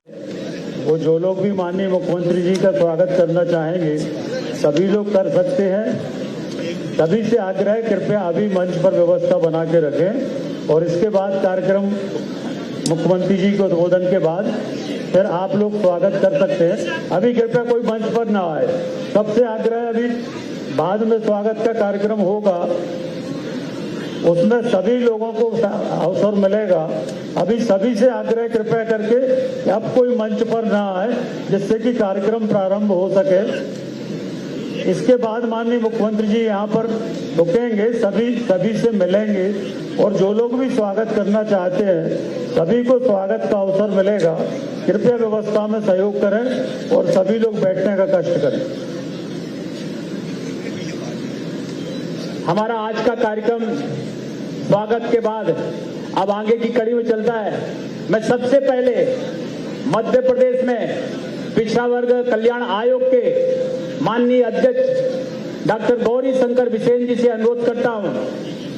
वो जो लोग भी माननीय मुख्यमंत्री जी का स्वागत करना चाहेंगे सभी लोग कर सकते हैं। सभी से आग्रह कृपया अभी मंच पर व्यवस्था बना के रखें और इसके बाद कार्यक्रम मुख्यमंत्री जी के उद्बोधन के बाद फिर आप लोग स्वागत कर सकते हैं। अभी कृपया कोई मंच पर ना आए। सबसे आग्रह अभी बाद में स्वागत का कार्यक्रम होगा, उसमें सभी लोगों को अवसर मिलेगा। अभी सभी से आग्रह कृपया करके कि अब कोई मंच पर ना आए जिससे कि कार्यक्रम प्रारंभ हो सके। इसके बाद माननीय मुख्यमंत्री जी यहाँ पर रुकेंगे, सभी से मिलेंगे और जो लोग भी स्वागत करना चाहते हैं सभी को स्वागत का अवसर मिलेगा। कृपया व्यवस्था में सहयोग करें और सभी लोग बैठने का कष्ट करें। हमारा आज का कार्यक्रम स्वागत के बाद अब आगे की कड़ी में चलता है। मैं सबसे पहले मध्य प्रदेश में पिछड़ा वर्ग कल्याण आयोग के माननीय अध्यक्ष डॉक्टर गौरी शंकर बिसेन जी से अनुरोध करता हूं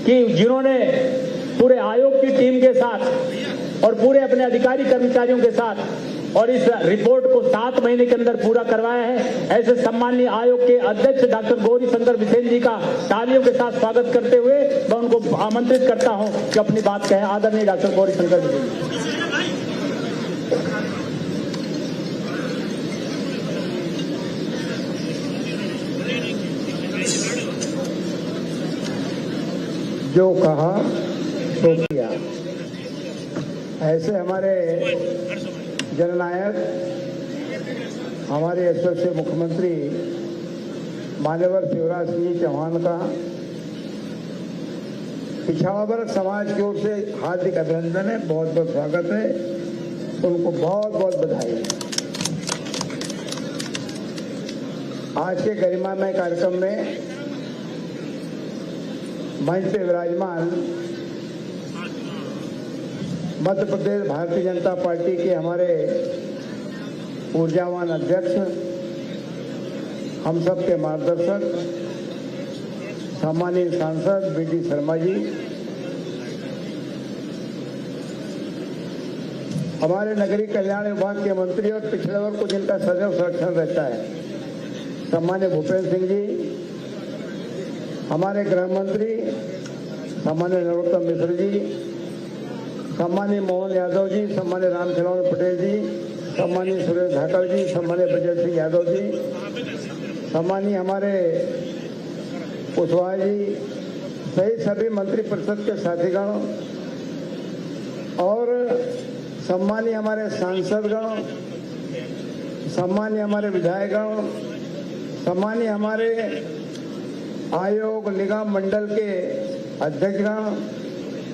कि जिन्होंने पूरे आयोग की टीम के साथ और पूरे अपने अधिकारी कर्मचारियों के साथ और इस रिपोर्ट को 7 महीने के अंदर पूरा करवाया है, ऐसे सम्माननीय आयोग के अध्यक्ष डॉक्टर गौरी शंकर बिसेन जी का तालियों के साथ स्वागत करते हुए मैं उनको आमंत्रित करता हूं कि अपनी बात कहें। आदरणीय डॉक्टर गौरी शंकर बिसेन जी। जो कहा तो किया, ऐसे हमारे जननायक हमारे यशस्वी मुख्यमंत्री मान्यवर शिवराज सिंह चौहान का पिछड़ा वर्ग समाज की ओर से हार्दिक अभिनंदन है, बहुत बहुत स्वागत है, उनको बहुत बहुत बधाई। आज के गरिमामय कार्यक्रम में मंच पे विराजमान मध्य प्रदेश भारतीय जनता पार्टी के हमारे ऊर्जावान अध्यक्ष, हम सब के मार्गदर्शक सम्मानीय सांसद बीडी शर्मा जी, हमारे नगरीय कल्याण विभाग के मंत्री और पिछड़े वर्ग को जिनका सदैव संरक्षण रहता है सम्मानीय भूपेंद्र सिंह जी, हमारे गृह मंत्री सम्मानीय नरोत्तम मिश्र जी, सम्मानीय मोहन यादव जी, सम्मानीय रामचंद्र पटेल जी, सम्मानीय सुरेश धाकड़ जी, सम्मानीय ब्रजेश सिंह यादव जी, सम्मानीय हमारे कुशवाहा जी सहित सभी मंत्री परिषद के साथीगण और सम्मानीय हमारे सांसदगण, सम्मानीय हमारे विधायकगण, सम्मानीय हमारे आयोग निगम मंडल के अध्यक्षगण,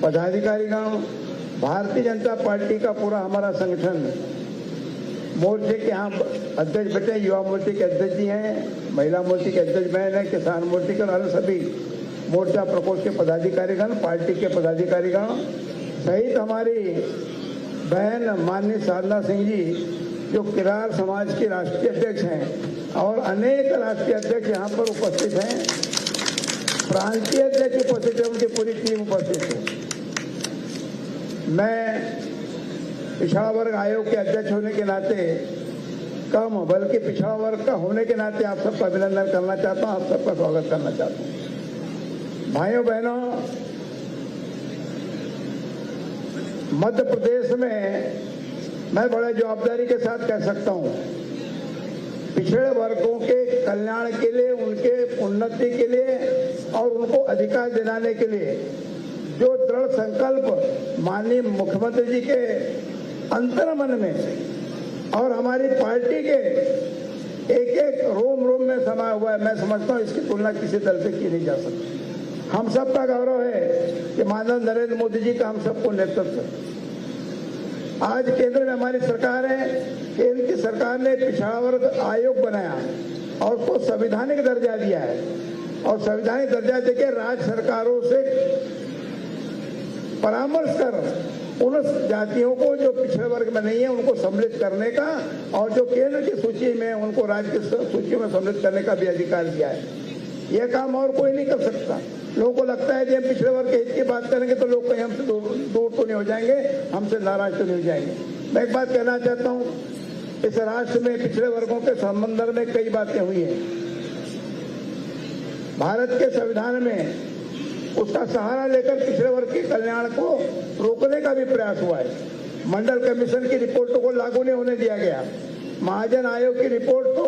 पदाधिकारीगण, भारतीय जनता पार्टी का पूरा हमारा संगठन, मोर्चे के यहाँ अध्यक्ष बैठे, युवा मोर्चे के अध्यक्ष जी हैं, महिला मोर्चे के अध्यक्ष बहन हैं, किसान मोर्चे के और सभी मोर्चा प्रकोष्ठ के पदाधिकारीगण, पार्टी के पदाधिकारीगण सहित हमारी बहन माननीय साधना सिंह जी जो किरार समाज के राष्ट्रीय अध्यक्ष हैं और अनेक राष्ट्रीय अध्यक्ष यहाँ पर उपस्थित हैं, प्रांतीय अध्यक्ष उपस्थित है, उनकी पूरी टीम उपस्थित है। मैं पिछड़ा वर्ग आयोग के अध्यक्ष होने के नाते कम बल्कि पिछड़ा वर्ग का होने के नाते आप सबका अभिनंदन करना चाहता हूं, आप सबका स्वागत करना चाहता हूं। भाइयों बहनों, मध्य प्रदेश में मैं बड़े जवाबदारी के साथ कह सकता हूं, पिछड़े वर्गों के कल्याण के लिए, उनके उन्नति के लिए और उनको अधिकार दिलाने के लिए जो दृढ़ संकल्प माननीय मुख्यमंत्री जी के अंतर्मन में और हमारी पार्टी के एक एक रोम रोम में समाया हुआ है, मैं समझता हूँ इसकी तुलना किसी दल से की नहीं जा सकती। हम सबका गौरव है कि माननीय नरेंद्र मोदी जी का हम सबको नेतृत्व है। आज केंद्र में हमारी सरकार है, केंद्र की सरकार ने पिछड़ा वर्ग आयोग बनाया और उसको संवैधानिक दर्जा दिया है और संवैधानिक दर्जा देकर राज्य सरकारों से परामर्श कर उन जातियों को जो पिछड़े वर्ग में नहीं है उनको सम्मिलित करने का और जो केंद्र की सूची में उनको राज्य की सूची में सम्मिलित करने का भी अधिकार दिया है। यह काम और कोई नहीं कर सकता। लोगों को लगता है कि हम पिछड़े वर्ग के हित की बात करेंगे तो लोग कहीं हमसे दूर तो नहीं हो जाएंगे, हमसे नाराज तो नहीं हो जाएंगे। मैं एक बात कहना चाहता हूं, इस राष्ट्र में पिछड़े वर्गों के संबंध में कई बातें हुई हैं। भारत के संविधान में उसका सहारा लेकर पिछड़े वर्ग के कल्याण को रोकने का भी प्रयास हुआ है। मंडल कमीशन की रिपोर्टों को लागू नहीं होने दिया गया। महाजन आयोग की रिपोर्ट तो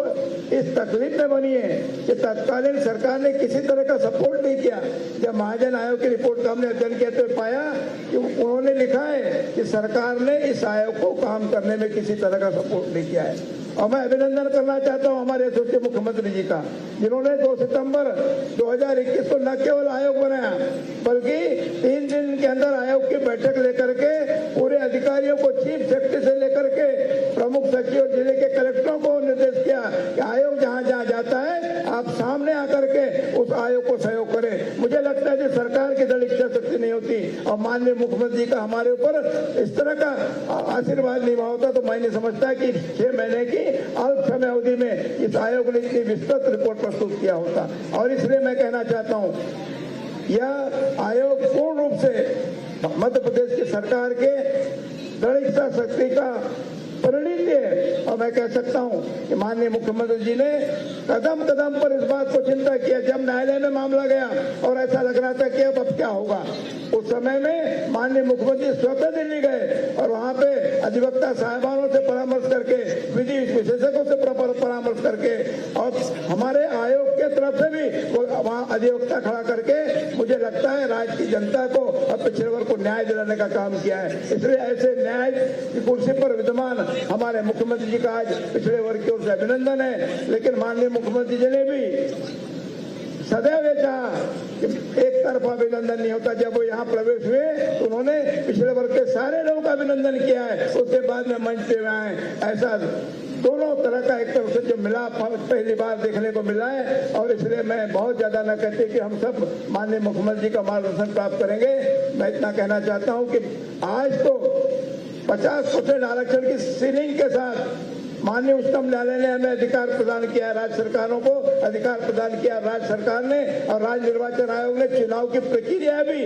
इस तकलीफ में बनी है कि तत्कालीन सरकार ने किसी तरह का सपोर्ट नहीं किया। जब महाजन आयोग की रिपोर्ट का हमने अध्ययन किया तो पाया कि उन्होंने लिखा है कि सरकार ने इस आयोग को काम करने में किसी तरह का सपोर्ट नहीं किया है। और मैं अभिनंदन करना चाहता हूं हमारे यशस्वी मुख्यमंत्री जी का, जिन्होंने 2 सितंबर 2021 को न केवल आयोग बनाया बल्कि 3 दिन के अंदर आयोग की बैठक लेकर के पूरे अधिकारियों को चीफ सेक्रेटरी से लेकर के प्रमुख सचिव और जिले के कलेक्टरों को निर्देश किया कि आयोग जहां जहां जाता है आप सामने आकर के उस आयोग को सहयोग करें। मुझे लगता है कि सरकार की दृढ़ इच्छा शक्ति नहीं होती और माननीय मुख्यमंत्री जी का हमारे ऊपर इस तरह का आशीर्वाद नहीं होता तो मैं नहीं समझता कि 6 महीने की अल्प समय अवधि में इस आयोग ने इतनी विस्तृत रिपोर्ट प्रस्तुत किया होता। और इसलिए मैं कहना चाहता हूं, यह आयोग पूर्ण रूप से मध्य प्रदेश की सरकार के दृढ़ इच्छा शक्ति का परिणति है। और मैं कह सकता हूं कि माननीय मुख्यमंत्री जी ने कदम कदम पर इस बात को चिंता किया। जब न्यायालय में मामला गया और ऐसा लग रहा था कि अब क्या होगा, उस समय में माननीय मुख्यमंत्री स्वतः दिल्ली गए और वहां पे अधिवक्ता साहिबानों से परामर्श करके, विधि विशेषज्ञों से परामर्श करके और हमारे आयोग के तरफ से भी वहां अधिवक्ता खड़ा करके मुझे लगता है राज्य की जनता को और पिछड़े वर्ग को न्याय दिलाने का काम किया है। इसलिए ऐसे न्याय की कुर्सी पर विद्यमान हमारे मुख्यमंत्री जी का आज पिछड़े वर्ग की ओर से अभिनंदन है। लेकिन माननीय मुख्यमंत्री जी ने भी सदैव ये चाहा कि एक तरफा अभिनंदन नहीं होता। जब वो यहाँ प्रवेश हुए तो उन्होंने पिछड़े वर्ग के सारे लोगों का अभिनंदन किया है। उसके बाद में मंच पे आए, ऐसा दोनों तरह का एक तरफ से जो मिला पहली बार देखने को मिला है। और इसलिए मैं बहुत ज्यादा न कहते कि हम सब माननीय मुख्यमंत्री जी का मार्गदर्शन प्राप्त करेंगे। मैं इतना कहना चाहता हूँ कि आज तो 50% आरक्षण की सीलिंग के साथ माननीय उच्चतम न्यायालय ने हमें अधिकार प्रदान किया है, राज्य सरकारों को अधिकार प्रदान किया राज्य सरकार ने। और राज्य निर्वाचन आयोग ने चुनाव की प्रक्रिया भी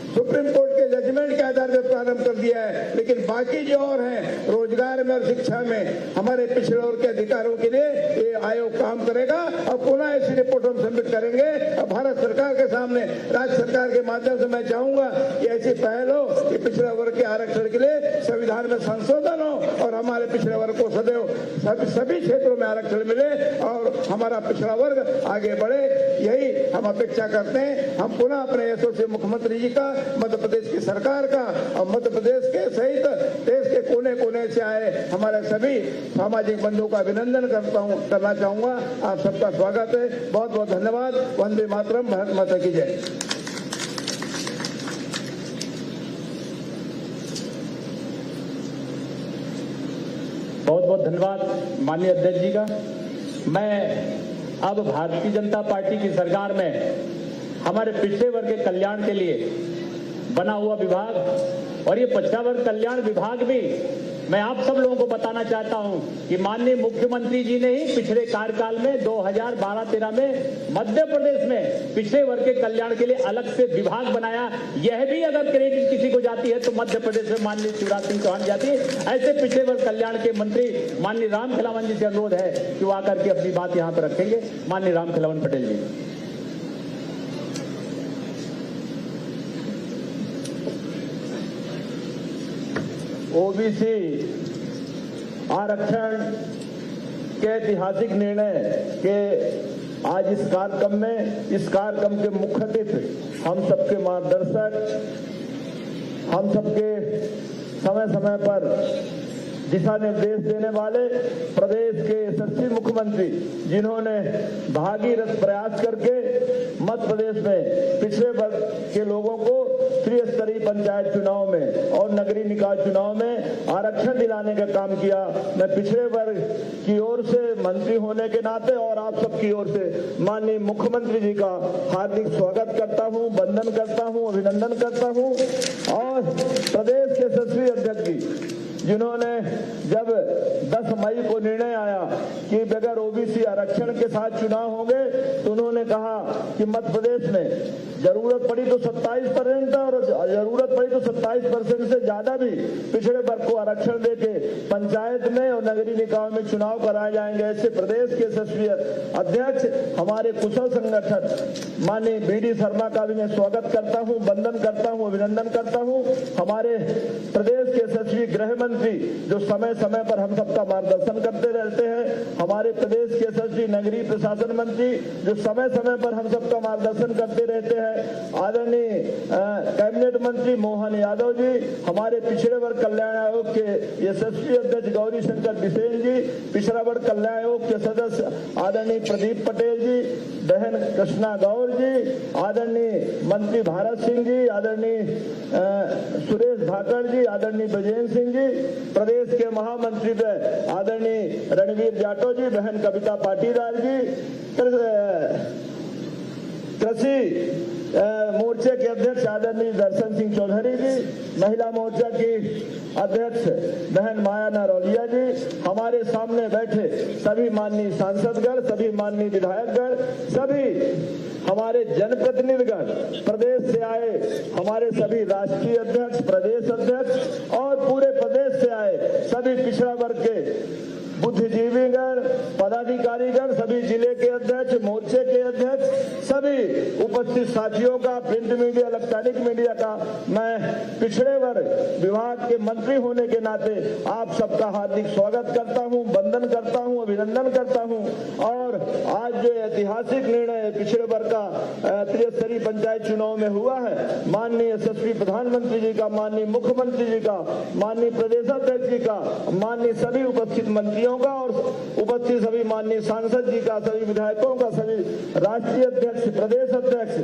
सुप्रीम कोर्ट के जजमेंट के आधार पर प्रारंभ कर दिया है। लेकिन बाकी जो और हैं, रोजगार में और शिक्षा में हमारे पिछड़े वर्ग के अधिकारों के लिए ये आयोग काम करेगा और पुनः ऐसी रिपोर्ट हम सबमिट करेंगे। और भारत सरकार के सामने राज्य सरकार के माध्यम से मैं चाहूंगा कि ऐसी पहल हो कि पिछड़े वर्ग के आरक्षण के लिए संविधान में संशोधन हो और हमारे पिछड़े वर्ग को सदैव सभी क्षेत्रों में आरक्षण मिले और हमारा पिछड़ा वर्ग आगे बढ़े। यही हम अपेक्षा करते हैं। हम पुनः अपने यशस्वी मुख्यमंत्री जी का, मध्य प्रदेश की सरकार का और मध्य प्रदेश के सहित देश के कोने कोने से आए हमारे सभी सामाजिक बंधुओं का अभिनंदन करना चाहूंगा। आप सबका स्वागत है। बहुत बहुत धन्यवाद। वंदे मातरम। भारत माता की जय। बहुत बहुत धन्यवाद माननीय अध्यक्ष जी का। मैं अब भारतीय जनता पार्टी की सरकार में हमारे पिछड़े वर्ग के कल्याण के लिए बना हुआ विभाग और ये पिछड़ा वर्ग कल्याण विभाग भी मैं आप सब लोगों को बताना चाहता हूं कि माननीय मुख्यमंत्री जी ने ही पिछले कार्यकाल में 2012-13 में मध्य प्रदेश में पिछड़े वर्ग के कल्याण के लिए अलग से विभाग बनाया। यह भी अगर क्रेडिट किसी को जाती है तो मध्य प्रदेश में माननीय शिवराज सिंह चौहान जाती है। ऐसे पिछड़े वर्ग कल्याण के मंत्री माननीय राम खिलावन जी से अनुरोध है कि वो आकर के अपनी बात यहाँ पर रखेंगे। माननीय राम खिलावन पटेल जी। ओबीसी आरक्षण के ऐतिहासिक निर्णय के आज इस कार्यक्रम के मुख्य अतिथि, हम सबके मार्गदर्शक, हम सबके समय समय पर दिशा निर्देश देने वाले प्रदेश के यशस्वी मुख्यमंत्री, जिन्होंने भागीरथ प्रयास करके मध्य प्रदेश में पिछड़े वर्ग के लोगों को त्रिस्तरीय पंचायत चुनाव में और नगरीय निकाय चुनाव में आरक्षण दिलाने का काम किया। मैं पिछड़े वर्ग की ओर से मंत्री होने के नाते और आप सबकी ओर से माननीय मुख्यमंत्री जी का हार्दिक स्वागत करता हूं, वंदन करता हूं, अभिनंदन करता हूं। और प्रदेश के यशस्वी अध्यक्ष जी, जिन्होंने जब 10 मई को निर्णय आया कि बगैर ओबीसी ओबीसी आरक्षण के साथ चुनाव होंगे तो उन्होंने कहा कि मध्य प्रदेश में जरूरत पड़ी तो 27% और जरूरत पड़ी तो 27% से ज्यादा भी पिछड़े वर्ग को आरक्षण देके पंचायत में और नगरीय निकायों में चुनाव कराए जाएंगे। ऐसे प्रदेश के यशस्वी अध्यक्ष हमारे कुशल संगठन माननीय बीडी शर्मा का भी मैं स्वागत करता हूं, वंदन करता हूं, अभिनंदन करता हूं। हमारे प्रदेश के यशस्वी गृह मंत्री जो समय समय पर हम सबका मार्गदर्शन करते रहते हैं, हमारे प्रदेश के यशस्वी नगरीय प्रशासन मंत्री जो समय समय पर हम सबका मार्गदर्शन करते रहते हैं, आदरणीय कैबिनेट मंत्री मोहन यादव जी, हमारे पिछड़े वर्ग कल्याण आयोग के यशस्वी अध्यक्ष गौरी शंकर बिसेन जी, पिछड़ा वर्ग कल्याण आयोग के सदस्य आदरणीय प्रदीप पटेल जी, बहन कृष्णा गौर जी, आदरणीय मंत्री भारत सिंह जी, आदरणीय सुरेश धाकड़ जी, आदरणीय ब्रजेंद्र सिंह जी, प्रदेश के महामंत्री आदरणीय रणवीर जाटव जी, बहन कविता पाटीदार जी, कृषि मोर्चे के अध्यक्ष आदरणीय दर्शन सिंह चौधरी जी, महिला मोर्चा की अध्यक्ष बहन माया नरौलिया जी, हमारे सामने बैठे सभी माननीय सांसदगण, सभी माननीय विधायकगण, सभी हमारे जनप्रतिनिधिगण, प्रदेश से आए हमारे सभी राष्ट्रीय अध्यक्ष, प्रदेश अध्यक्ष और पूरे प्रदेश से आए सभी पिछड़ा वर्ग के बुद्धिजीवीगण, पदाधिकारीगण, सभी जिले के अध्यक्ष, मोर्चे के अध्यक्ष, सभी उपस्थित साथियों का, प्रिंट मीडिया, इलेक्ट्रॉनिक मीडिया का मैं पिछड़े वर्ग विभाग के मंत्री होने के नाते आप सबका हार्दिक स्वागत करता हूं, वंदन करता हूं, अभिनंदन करता हूं। और आज जो ऐतिहासिक निर्णय पिछड़े वर्ग का त्रिस्तरीय पंचायत चुनाव में हुआ है, माननीय यशस्वी प्रधानमंत्री जी का, माननीय मुख्यमंत्री जी का, माननीय प्रदेशाध्यक्ष जी का, माननीय सभी उपस्थित मंत्रियों का और उपस्थित सभी माननीय सांसद जी का, सभी विधायकों का, सभी राष्ट्रीय अध्यक्ष, प्रदेश अध्यक्ष,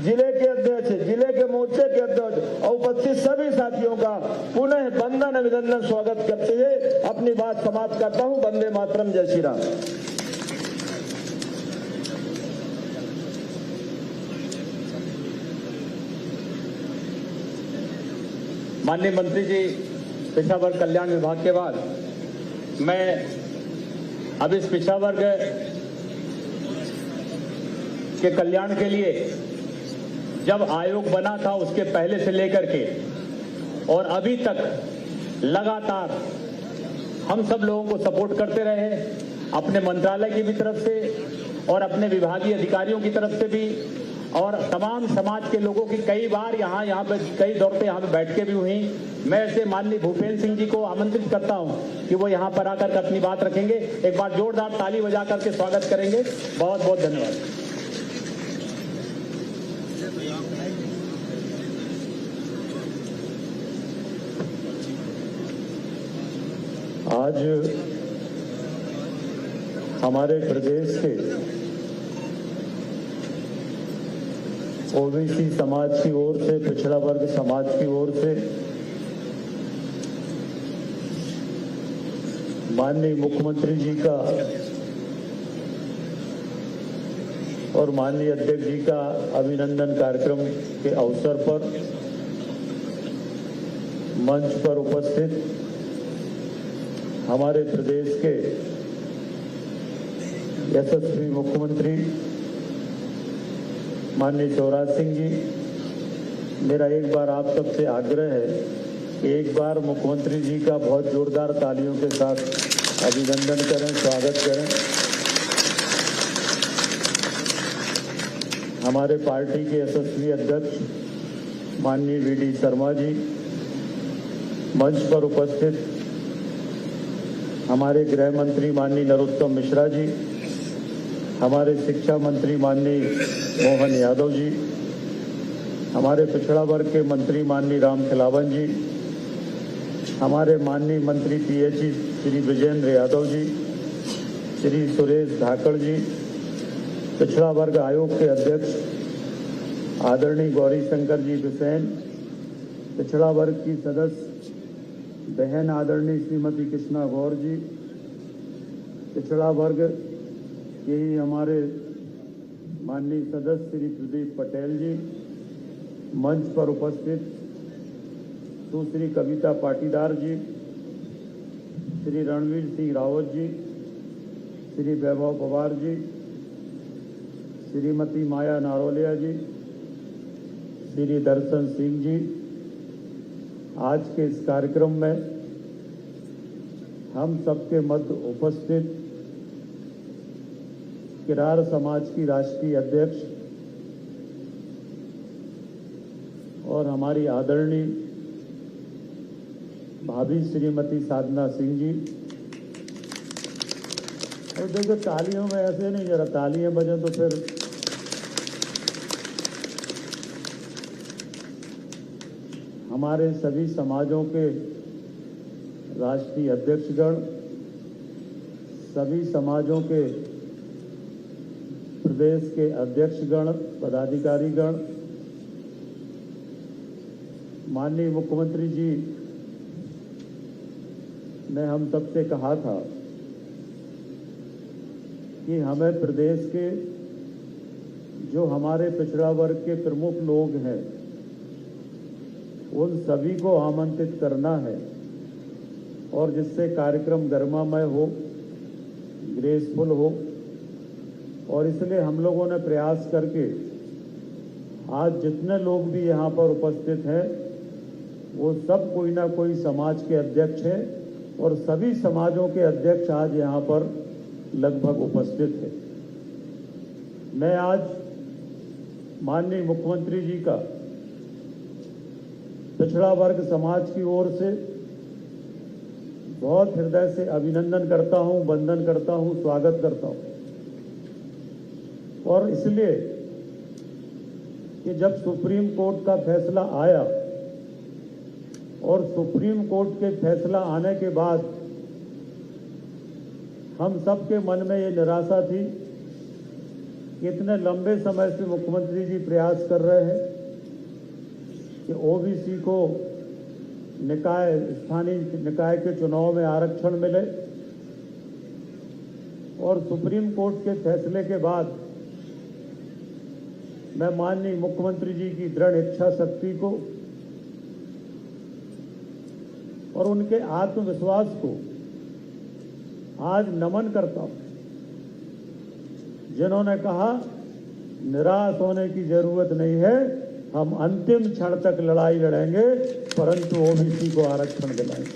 जिले के अध्यक्ष, जिले के मोर्चे के अध्यक्ष और उपस्थित सभी साथियों का पुनः वंदन अभिनंदन स्वागत करते हुए अपनी बात समाप्त करता हूं। वंदे मातरम, जय श्री राम। माननीय मंत्री जी, पिछड़ा वर्ग कल्याण विभाग के बाद मैं अब इस पिछड़ा वर्ग के कल्याण के लिए जब आयोग बना था उसके पहले से लेकर के और अभी तक लगातार हम सब लोगों को सपोर्ट करते रहे, अपने मंत्रालय की भी तरफ से और अपने विभागीय अधिकारियों की तरफ से भी और तमाम समाज के लोगों की कई बार यहाँ पे कई दौर पे यहाँ पे बैठ के भी हुई। मैं ऐसे माननीय भूपेंद्र सिंह जी को आमंत्रित करता हूँ कि वो यहाँ पर आकर अपनी बात रखेंगे। एक बार जोरदार ताली बजा करके स्वागत करेंगे। बहुत बहुत धन्यवाद। आज हमारे प्रदेश के ओबीसी समाज की ओर से, पिछड़ा वर्ग समाज की ओर से माननीय मुख्यमंत्री जी का और माननीय अध्यक्ष जी का अभिनंदन कार्यक्रम के अवसर पर मंच पर उपस्थित हमारे प्रदेश के यशस्वी मुख्यमंत्री माननीय शिवराज सिंह जी, मेरा एक बार आप सबसे आग्रह है कि एक बार मुख्यमंत्री जी का बहुत जोरदार तालियों के साथ अभिनंदन करें, स्वागत करें। हमारे पार्टी के यशस्वी अध्यक्ष माननीय बीडी शर्मा जी, मंच पर उपस्थित हमारे गृह मंत्री माननीय नरोत्तम मिश्रा जी, हमारे शिक्षा मंत्री माननीय मोहन यादव जी, हमारे पिछड़ा वर्ग के मंत्री माननीय राम खिलावन जी, हमारे माननीय मंत्री पीएचई श्री विजेंद्र यादव जी, श्री सुरेश धाकड़ जी, पिछड़ा वर्ग आयोग के अध्यक्ष आदरणीय गौरी शंकर जी बिसेन, पिछड़ा वर्ग की सदस्य बहन आदरणीय श्रीमती कृष्णा गौर जी, पिछड़ा वर्ग यही हमारे माननीय सदस्य श्री प्रदीप पटेल जी, मंच पर उपस्थित सुश्री कविता पाटीदार जी, श्री रणवीर सिंह रावत जी, श्री वैभव पवार जी, श्रीमती माया नारोलिया जी, श्री दर्शन सिंह जी, आज के इस कार्यक्रम में हम सबके मध्य उपस्थित किरार समाज की राष्ट्रीय अध्यक्ष और हमारी आदरणीय भाभी श्रीमती साधना सिंह जी। और देखो तालियों में ऐसे नहीं, जरा तालियां बजे तो फिर हमारे सभी समाजों के राष्ट्रीय अध्यक्षगण, सभी समाजों के प्रदेश के अध्यक्षगण, पदाधिकारीगण, माननीय मुख्यमंत्री जी ने हम सबसे कहा था कि हमें प्रदेश के जो हमारे पिछड़ा वर्ग के प्रमुख लोग हैं उन सभी को आमंत्रित करना है और जिससे कार्यक्रम गर्मामय हो, ग्रेसफुल हो। और इसलिए हम लोगों ने प्रयास करके आज जितने लोग भी यहाँ पर उपस्थित हैं वो सब कोई ना कोई समाज के अध्यक्ष हैं और सभी समाजों के अध्यक्ष आज यहाँ पर लगभग उपस्थित हैं। मैं आज माननीय मुख्यमंत्री जी का पिछड़ा वर्ग समाज की ओर से बहुत हृदय से अभिनंदन करता हूं, वंदन करता हूं, स्वागत करता हूं। और इसलिए कि जब सुप्रीम कोर्ट का फैसला आया और सुप्रीम कोर्ट के फैसला आने के बाद हम सबके मन में ये निराशा थी कि इतने लंबे समय से मुख्यमंत्री जी प्रयास कर रहे हैं कि ओबीसी को स्थानीय निकाय के चुनाव में आरक्षण मिले। और सुप्रीम कोर्ट के फैसले के बाद मैं माननीय मुख्यमंत्री जी की दृढ़ इच्छा शक्ति को और उनके आत्मविश्वास को आज नमन करता हूं, जिन्होंने कहा निराश होने की जरूरत नहीं है, हम अंतिम क्षण तक लड़ाई लड़ेंगे परंतु ओबीसी को आरक्षण दिलाएंगे।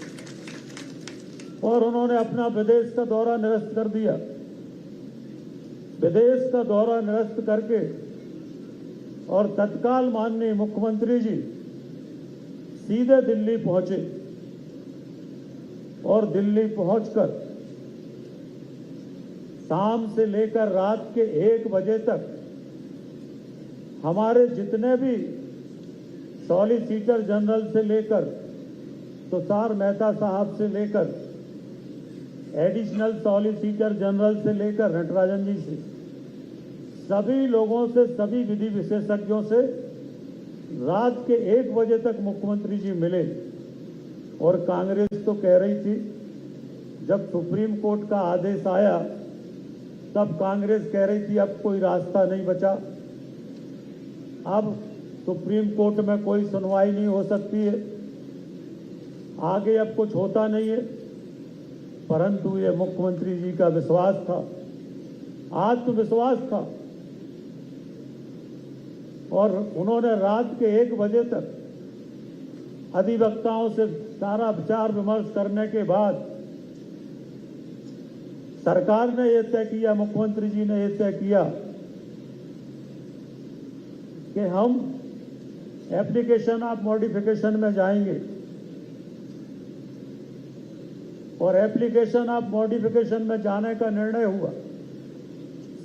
और उन्होंने अपना विदेश का दौरा निरस्त कर दिया। विदेश का दौरा निरस्त करके और तत्काल माननीय मुख्यमंत्री जी सीधे दिल्ली पहुंचे और दिल्ली पहुंचकर शाम से लेकर रात के 1 बजे तक हमारे जितने भी सॉलिसिटर जनरल से लेकर तुषार मेहता साहब से लेकर एडिशनल सॉलिसिटर जनरल से लेकर नटराजन जी से सभी लोगों से, सभी विधि विशेषज्ञों से रात के 1 बजे तक मुख्यमंत्री जी मिले। और कांग्रेस तो कह रही थी, जब सुप्रीम कोर्ट का आदेश आया तब कांग्रेस कह रही थी अब कोई रास्ता नहीं बचा, अब सुप्रीम कोर्ट में कोई सुनवाई नहीं हो सकती है, आगे अब कुछ होता नहीं है। परंतु ये मुख्यमंत्री जी का विश्वास था, आत्मविश्वास था और उन्होंने रात के 1 बजे तक अधिवक्ताओं से सारा विचार विमर्श करने के बाद सरकार ने यह तय किया, मुख्यमंत्री जी ने यह तय किया कि हम एप्लीकेशन ऑफ मॉडिफिकेशन में जाएंगे। और एप्लीकेशन ऑफ मॉडिफिकेशन में जाने का निर्णय हुआ।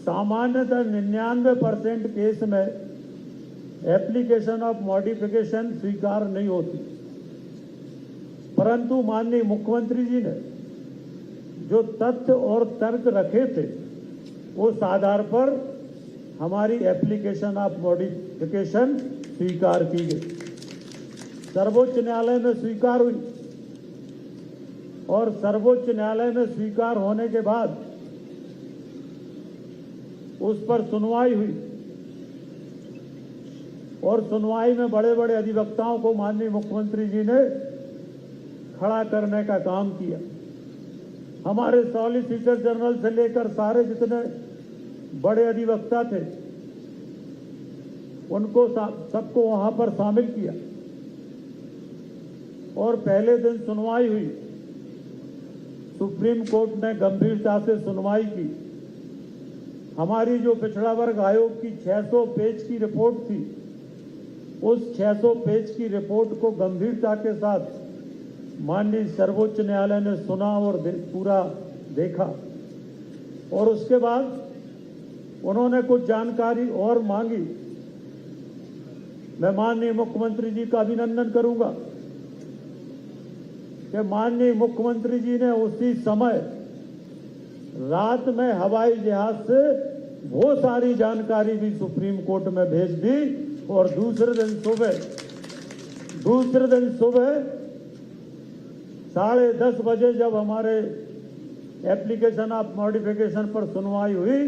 सामान्यतः 99% केस में एप्लीकेशन ऑफ मॉडिफिकेशन स्वीकार नहीं होती, परंतु माननीय मुख्यमंत्री जी ने जो तथ्य और तर्क रखे थे उस आधार पर हमारी एप्लीकेशन ऑफ मॉडिफिकेशन स्वीकार की गई, सर्वोच्च न्यायालय में स्वीकार हुई। और सर्वोच्च न्यायालय में स्वीकार होने के बाद उस पर सुनवाई हुई और सुनवाई में बड़े बड़े अधिवक्ताओं को माननीय मुख्यमंत्री जी ने खड़ा करने का काम किया। हमारे सॉलिसिटर जनरल से लेकर सारे जितने बड़े अधिवक्ता थे उनको सबको वहां पर शामिल किया और पहले दिन सुनवाई हुई। सुप्रीम कोर्ट ने गंभीरता से सुनवाई की। हमारी जो पिछड़ा वर्ग आयोग की 600 पेज की रिपोर्ट थी, उस 600 पेज की रिपोर्ट को गंभीरता के साथ माननीय सर्वोच्च न्यायालय ने सुना और पूरा देखा और उसके बाद उन्होंने कुछ जानकारी और मांगी। मैं माननीय मुख्यमंत्री जी का अभिनंदन करूंगा कि माननीय मुख्यमंत्री जी ने उसी समय रात में हवाई जहाज से वो सारी जानकारी भी सुप्रीम कोर्ट में भेज दी और दूसरे दिन सुबह 10:30 बजे जब हमारे एप्लीकेशन ऑफ मॉडिफिकेशन पर सुनवाई हुई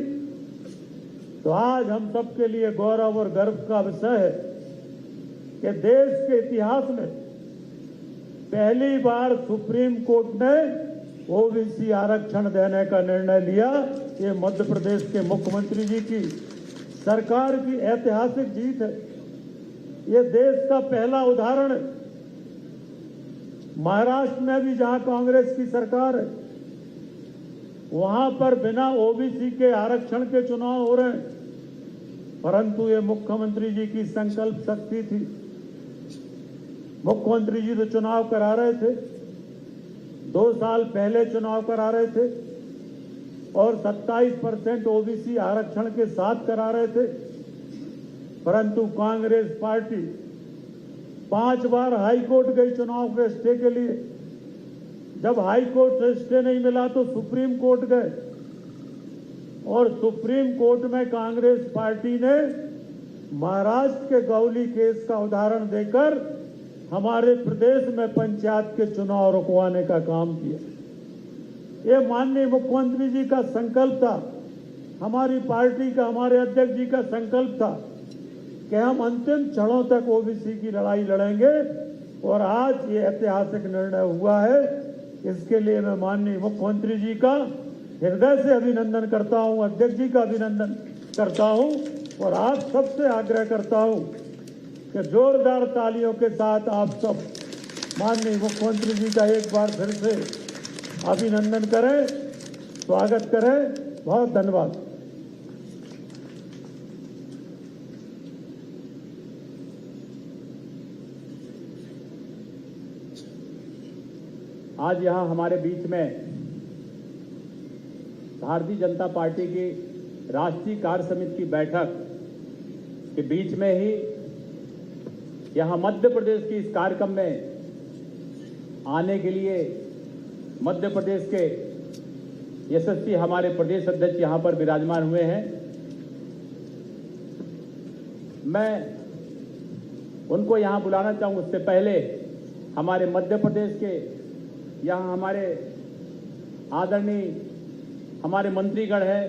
तो आज हम सबके लिए गौरव और गर्व का विषय है कि देश के इतिहास में पहली बार सुप्रीम कोर्ट ने ओबीसी आरक्षण देने का निर्णय लिया। ये मध्य प्रदेश के मुख्यमंत्री जी की सरकार की ऐतिहासिक जीत है। ये देश का पहला उदाहरण है। महाराष्ट्र में भी जहां कांग्रेस की सरकार है वहां पर बिना ओबीसी के आरक्षण के चुनाव हो रहे हैं, परंतु ये मुख्यमंत्री जी की संकल्प शक्ति थी। मुख्यमंत्री जी तो चुनाव करा रहे थे, 2 साल पहले चुनाव करा रहे थे और 27% ओबीसी आरक्षण के साथ करा रहे थे, परंतु कांग्रेस पार्टी 5 बार हाई कोर्ट गई चुनाव के स्टे के लिए। जब हाई कोर्ट से स्टे नहीं मिला तो सुप्रीम कोर्ट गए और सुप्रीम कोर्ट में कांग्रेस पार्टी ने महाराष्ट्र के गौली केस का उदाहरण देकर हमारे प्रदेश में पंचायत के चुनाव रुकवाने का काम किया। ये माननीय मुख्यमंत्री जी का संकल्प था, हमारी पार्टी का, हमारे अध्यक्ष जी का संकल्प था कि हम अंतिम क्षणों तक ओबीसी की लड़ाई लड़ेंगे और आज ये ऐतिहासिक निर्णय हुआ है। इसके लिए मैं माननीय मुख्यमंत्री जी का हृदय से अभिनंदन करता हूं, अध्यक्ष जी का अभिनंदन करता हूं और आप सबसे आग्रह करता हूं कि जोरदार तालियों के साथ आप सब माननीय मुख्यमंत्री जी का एक बार फिर से अभिनंदन करें, स्वागत करें। बहुत धन्यवाद। आज यहाँ हमारे बीच में भारतीय जनता पार्टी की राष्ट्रीय कार्य समिति की बैठक के बीच में ही यहाँ मध्य प्रदेश की इस कार्यक्रम में आने के लिए मध्य प्रदेश के यशस्वी हमारे प्रदेश अध्यक्ष यहाँ पर विराजमान हुए हैं। मैं उनको यहाँ बुलाना चाहूँ उससे पहले हमारे मध्य प्रदेश के यहाँ हमारे आदरणीय हमारे मंत्रीगण हैं,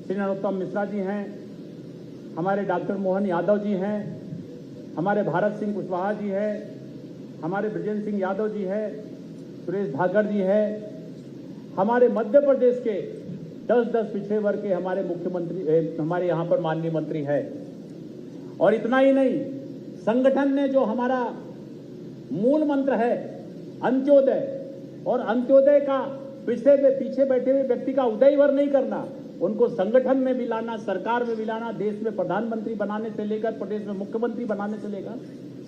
श्री नरोत्तम मिश्रा जी हैं, हमारे डॉक्टर मोहन यादव जी हैं, हमारे भारत सिंह कुशवाहा जी हैं, हमारे ब्रजेंद्र सिंह यादव जी हैं, सुरेश धाकर जी हैं, हमारे मध्य प्रदेश के 10-10 पिछड़े वर्ग के हमारे मुख्यमंत्री हमारे यहाँ पर माननीय मंत्री हैं। और इतना ही नहीं, संगठन ने जो हमारा मूल मंत्र है अंत्योदय, और अंत्योदय का पीछे बैठे हुए व्यक्ति का उदयवर नहीं करना, उनको संगठन में भी लाना, सरकार में भी लाना, देश में प्रधानमंत्री बनाने से लेकर प्रदेश में मुख्यमंत्री बनाने से लेकर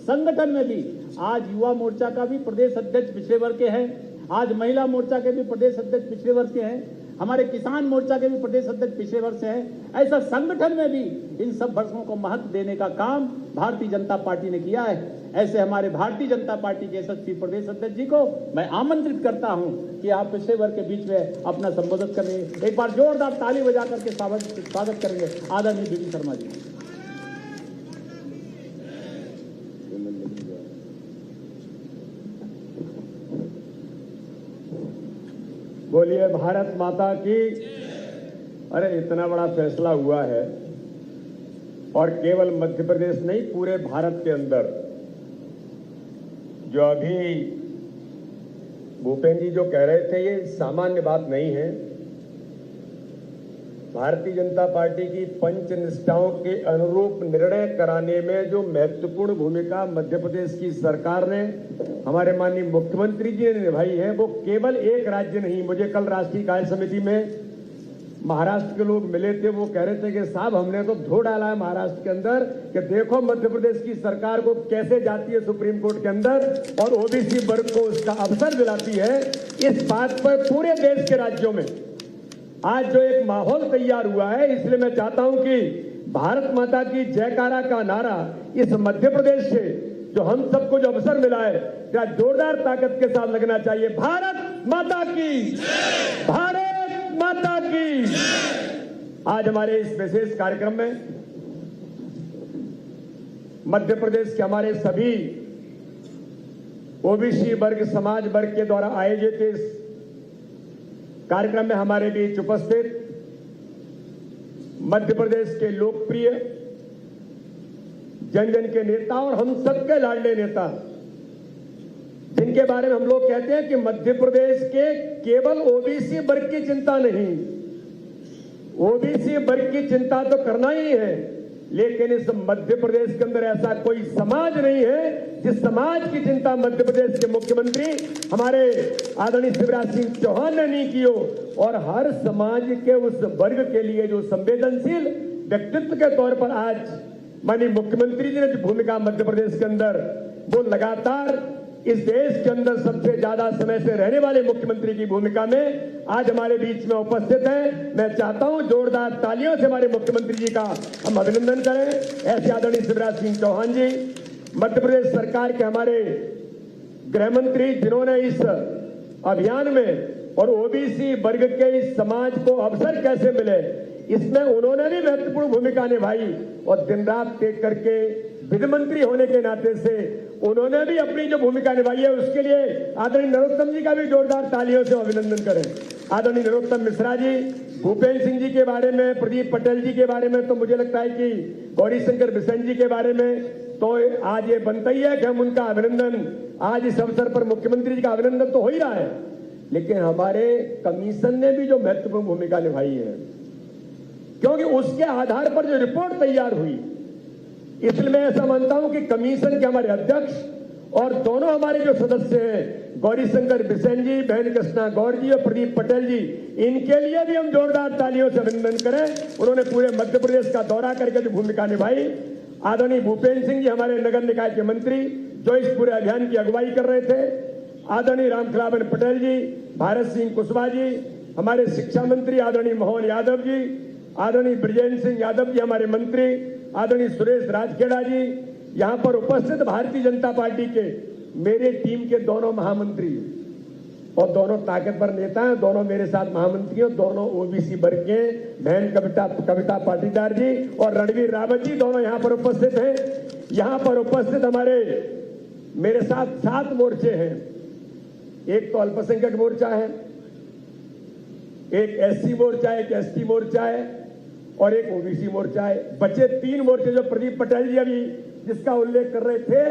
संगठन में भी। आज युवा मोर्चा का भी प्रदेश अध्यक्ष पिछड़े वर्ग के हैं, आज महिला मोर्चा के भी प्रदेश अध्यक्ष पिछड़े वर्ग के हैं, हमारे किसान मोर्चा के भी प्रदेश अध्यक्ष पिछड़े वर्ग से हैं। ऐसा संगठन में भी इन सब वर्गों को महत्व देने का काम भारतीय जनता पार्टी ने किया है। ऐसे हमारे भारतीय जनता पार्टी के यशस्वी प्रदेश अध्यक्ष जी को मैं आमंत्रित करता हूं कि आप पिछड़े वर्ग के बीच में अपना संबोधित करें। एक बार जोरदार ताली बजा करके स्वागत करेंगे आदरणीय बीडी शर्मा जी। बोलिए भारत माता की। अरे इतना बड़ा फैसला हुआ है और केवल मध्य प्रदेश नहीं, पूरे भारत के अंदर जो अभी भूपेंद्र जी जो कह रहे थे ये सामान्य बात नहीं है। भारतीय जनता पार्टी की पंच निष्ठाओं के अनुरूप निर्णय कराने में जो महत्वपूर्ण भूमिका मध्य प्रदेश की सरकार ने, हमारे माननीय मुख्यमंत्री जी ने निभाई है, वो केवल एक राज्य नहीं। मुझे कल राष्ट्रीय कार्य समिति में महाराष्ट्र के लोग मिले थे, वो कह रहे थे कि साहब हमने तो धो डाला है महाराष्ट्र के अंदर कि देखो मध्य प्रदेश की सरकार को कैसे जाती है सुप्रीम कोर्ट के अंदर और ओबीसी वर्ग को उसका अवसर दिलाती है। इस बात पर पूरे देश के राज्यों में आज जो एक माहौल तैयार हुआ है, इसलिए मैं चाहता हूं कि भारत माता की जयकारा का नारा इस मध्य प्रदेश से जो हम सबको जो अवसर मिला है, क्या जोरदार ताकत के साथ लगना चाहिए। भारत माता की, भारत माता की। आज हमारे इस विशेष कार्यक्रम में मध्य प्रदेश के हमारे सभी ओबीसी वर्ग, समाज वर्ग के द्वारा आयोजित इस कार्यक्रम में हमारे बीच उपस्थित मध्य प्रदेश के लोकप्रिय जन जन के नेता और हम सबके लाडले नेता, जिनके बारे में हम लोग कहते हैं कि मध्य प्रदेश के केवल ओबीसी वर्ग की चिंता नहीं, ओबीसी वर्ग की चिंता तो करना ही है, लेकिन इस मध्य प्रदेश के अंदर ऐसा कोई समाज नहीं है जिस समाज की चिंता मध्य प्रदेश के मुख्यमंत्री हमारे आदरणीय शिवराज सिंह चौहान ने नहीं की हो। और हर समाज के उस वर्ग के लिए जो संवेदनशील व्यक्तित्व के तौर पर आज माननीय मुख्यमंत्री जी ने जो भूमिका मध्य प्रदेश के अंदर, वो लगातार इस देश के अंदर सबसे ज्यादा समय से रहने वाले मुख्यमंत्री की भूमिका में आज हमारे बीच में उपस्थित हैं। मैं चाहता हूं जोरदार तालियों से हमारे मुख्यमंत्री जी का हम अभिनंदन करें। ऐसे आदरणीय शिवराज सिंह चौहान जी, मध्य प्रदेश सरकार के हमारे गृह मंत्री, जिन्होंने इस अभियान में और ओबीसी वर्ग के इस समाज को अवसर कैसे मिले, इसमें उन्होंने भी महत्वपूर्ण भूमिका निभाई और दिन रात एक करके विधि मंत्री होने के नाते से उन्होंने भी अपनी जो भूमिका निभाई है, उसके लिए आदरणीय नरोत्तम जी का भी जोरदार तालियों से अभिनंदन करें। आदरणीय नरोत्तम मिश्रा जी, भूपेंद्र सिंह जी के बारे में, प्रदीप पटेल जी के बारे में, तो मुझे लगता है कि गौरीशंकर बिसेन जी के बारे में तो आज ये बनता ही है कि हम उनका अभिनंदन, आज इस अवसर पर मुख्यमंत्री जी का अभिनंदन तो हो ही रहा है, लेकिन हमारे कमीशन ने भी जो महत्वपूर्ण भूमिका निभाई है, क्योंकि उसके आधार पर जो रिपोर्ट तैयार हुई, इसलिए मैं ऐसा मानता हूं कि कमीशन के हमारे अध्यक्ष और दोनों हमारे जो सदस्य हैं, गौरीशंकर बिसेन जी, बहन कृष्णा गौर जी और प्रदीप पटेल जी, इनके लिए भी हम जोरदार तालियों से अभिनंदन करें। उन्होंने पूरे मध्य प्रदेश का दौरा करके जो भूमिका निभाई। आदरणीय भूपेंद्र सिंह जी, हमारे नगर निकाय के मंत्री, जो इस पूरे अभियान की अगुवाई कर रहे थे। आदरणीय रामखिलावन पटेल जी, भारत सिंह कुशवाहा जी, हमारे शिक्षा मंत्री आदरणीय मोहन यादव जी, आदरणीय ब्रजेंद्र सिंह यादव जी हमारे मंत्री, आदरणीय सुरेश राजखेड़ा जी, यहां पर उपस्थित भारतीय जनता पार्टी के मेरे टीम के दोनों महामंत्री और दोनों ताकतवर नेता हैं, दोनों मेरे साथ महामंत्री हैं, दोनों ओबीसी वर्ग के, बहन कविता पाटीदार जी और रणवीर रावत जी, दोनों यहां पर उपस्थित हैं। यहां पर उपस्थित हमारे मेरे साथ 7 मोर्चे हैं। एक तो अल्पसंख्यक मोर्चा है, एक एससी मोर्चा है, एक एसटी मोर्चा है और एक ओबीसी मोर्चा है। बचे 3 मोर्चे जो प्रदीप पटेल जी अभी जिसका उल्लेख कर रहे थे,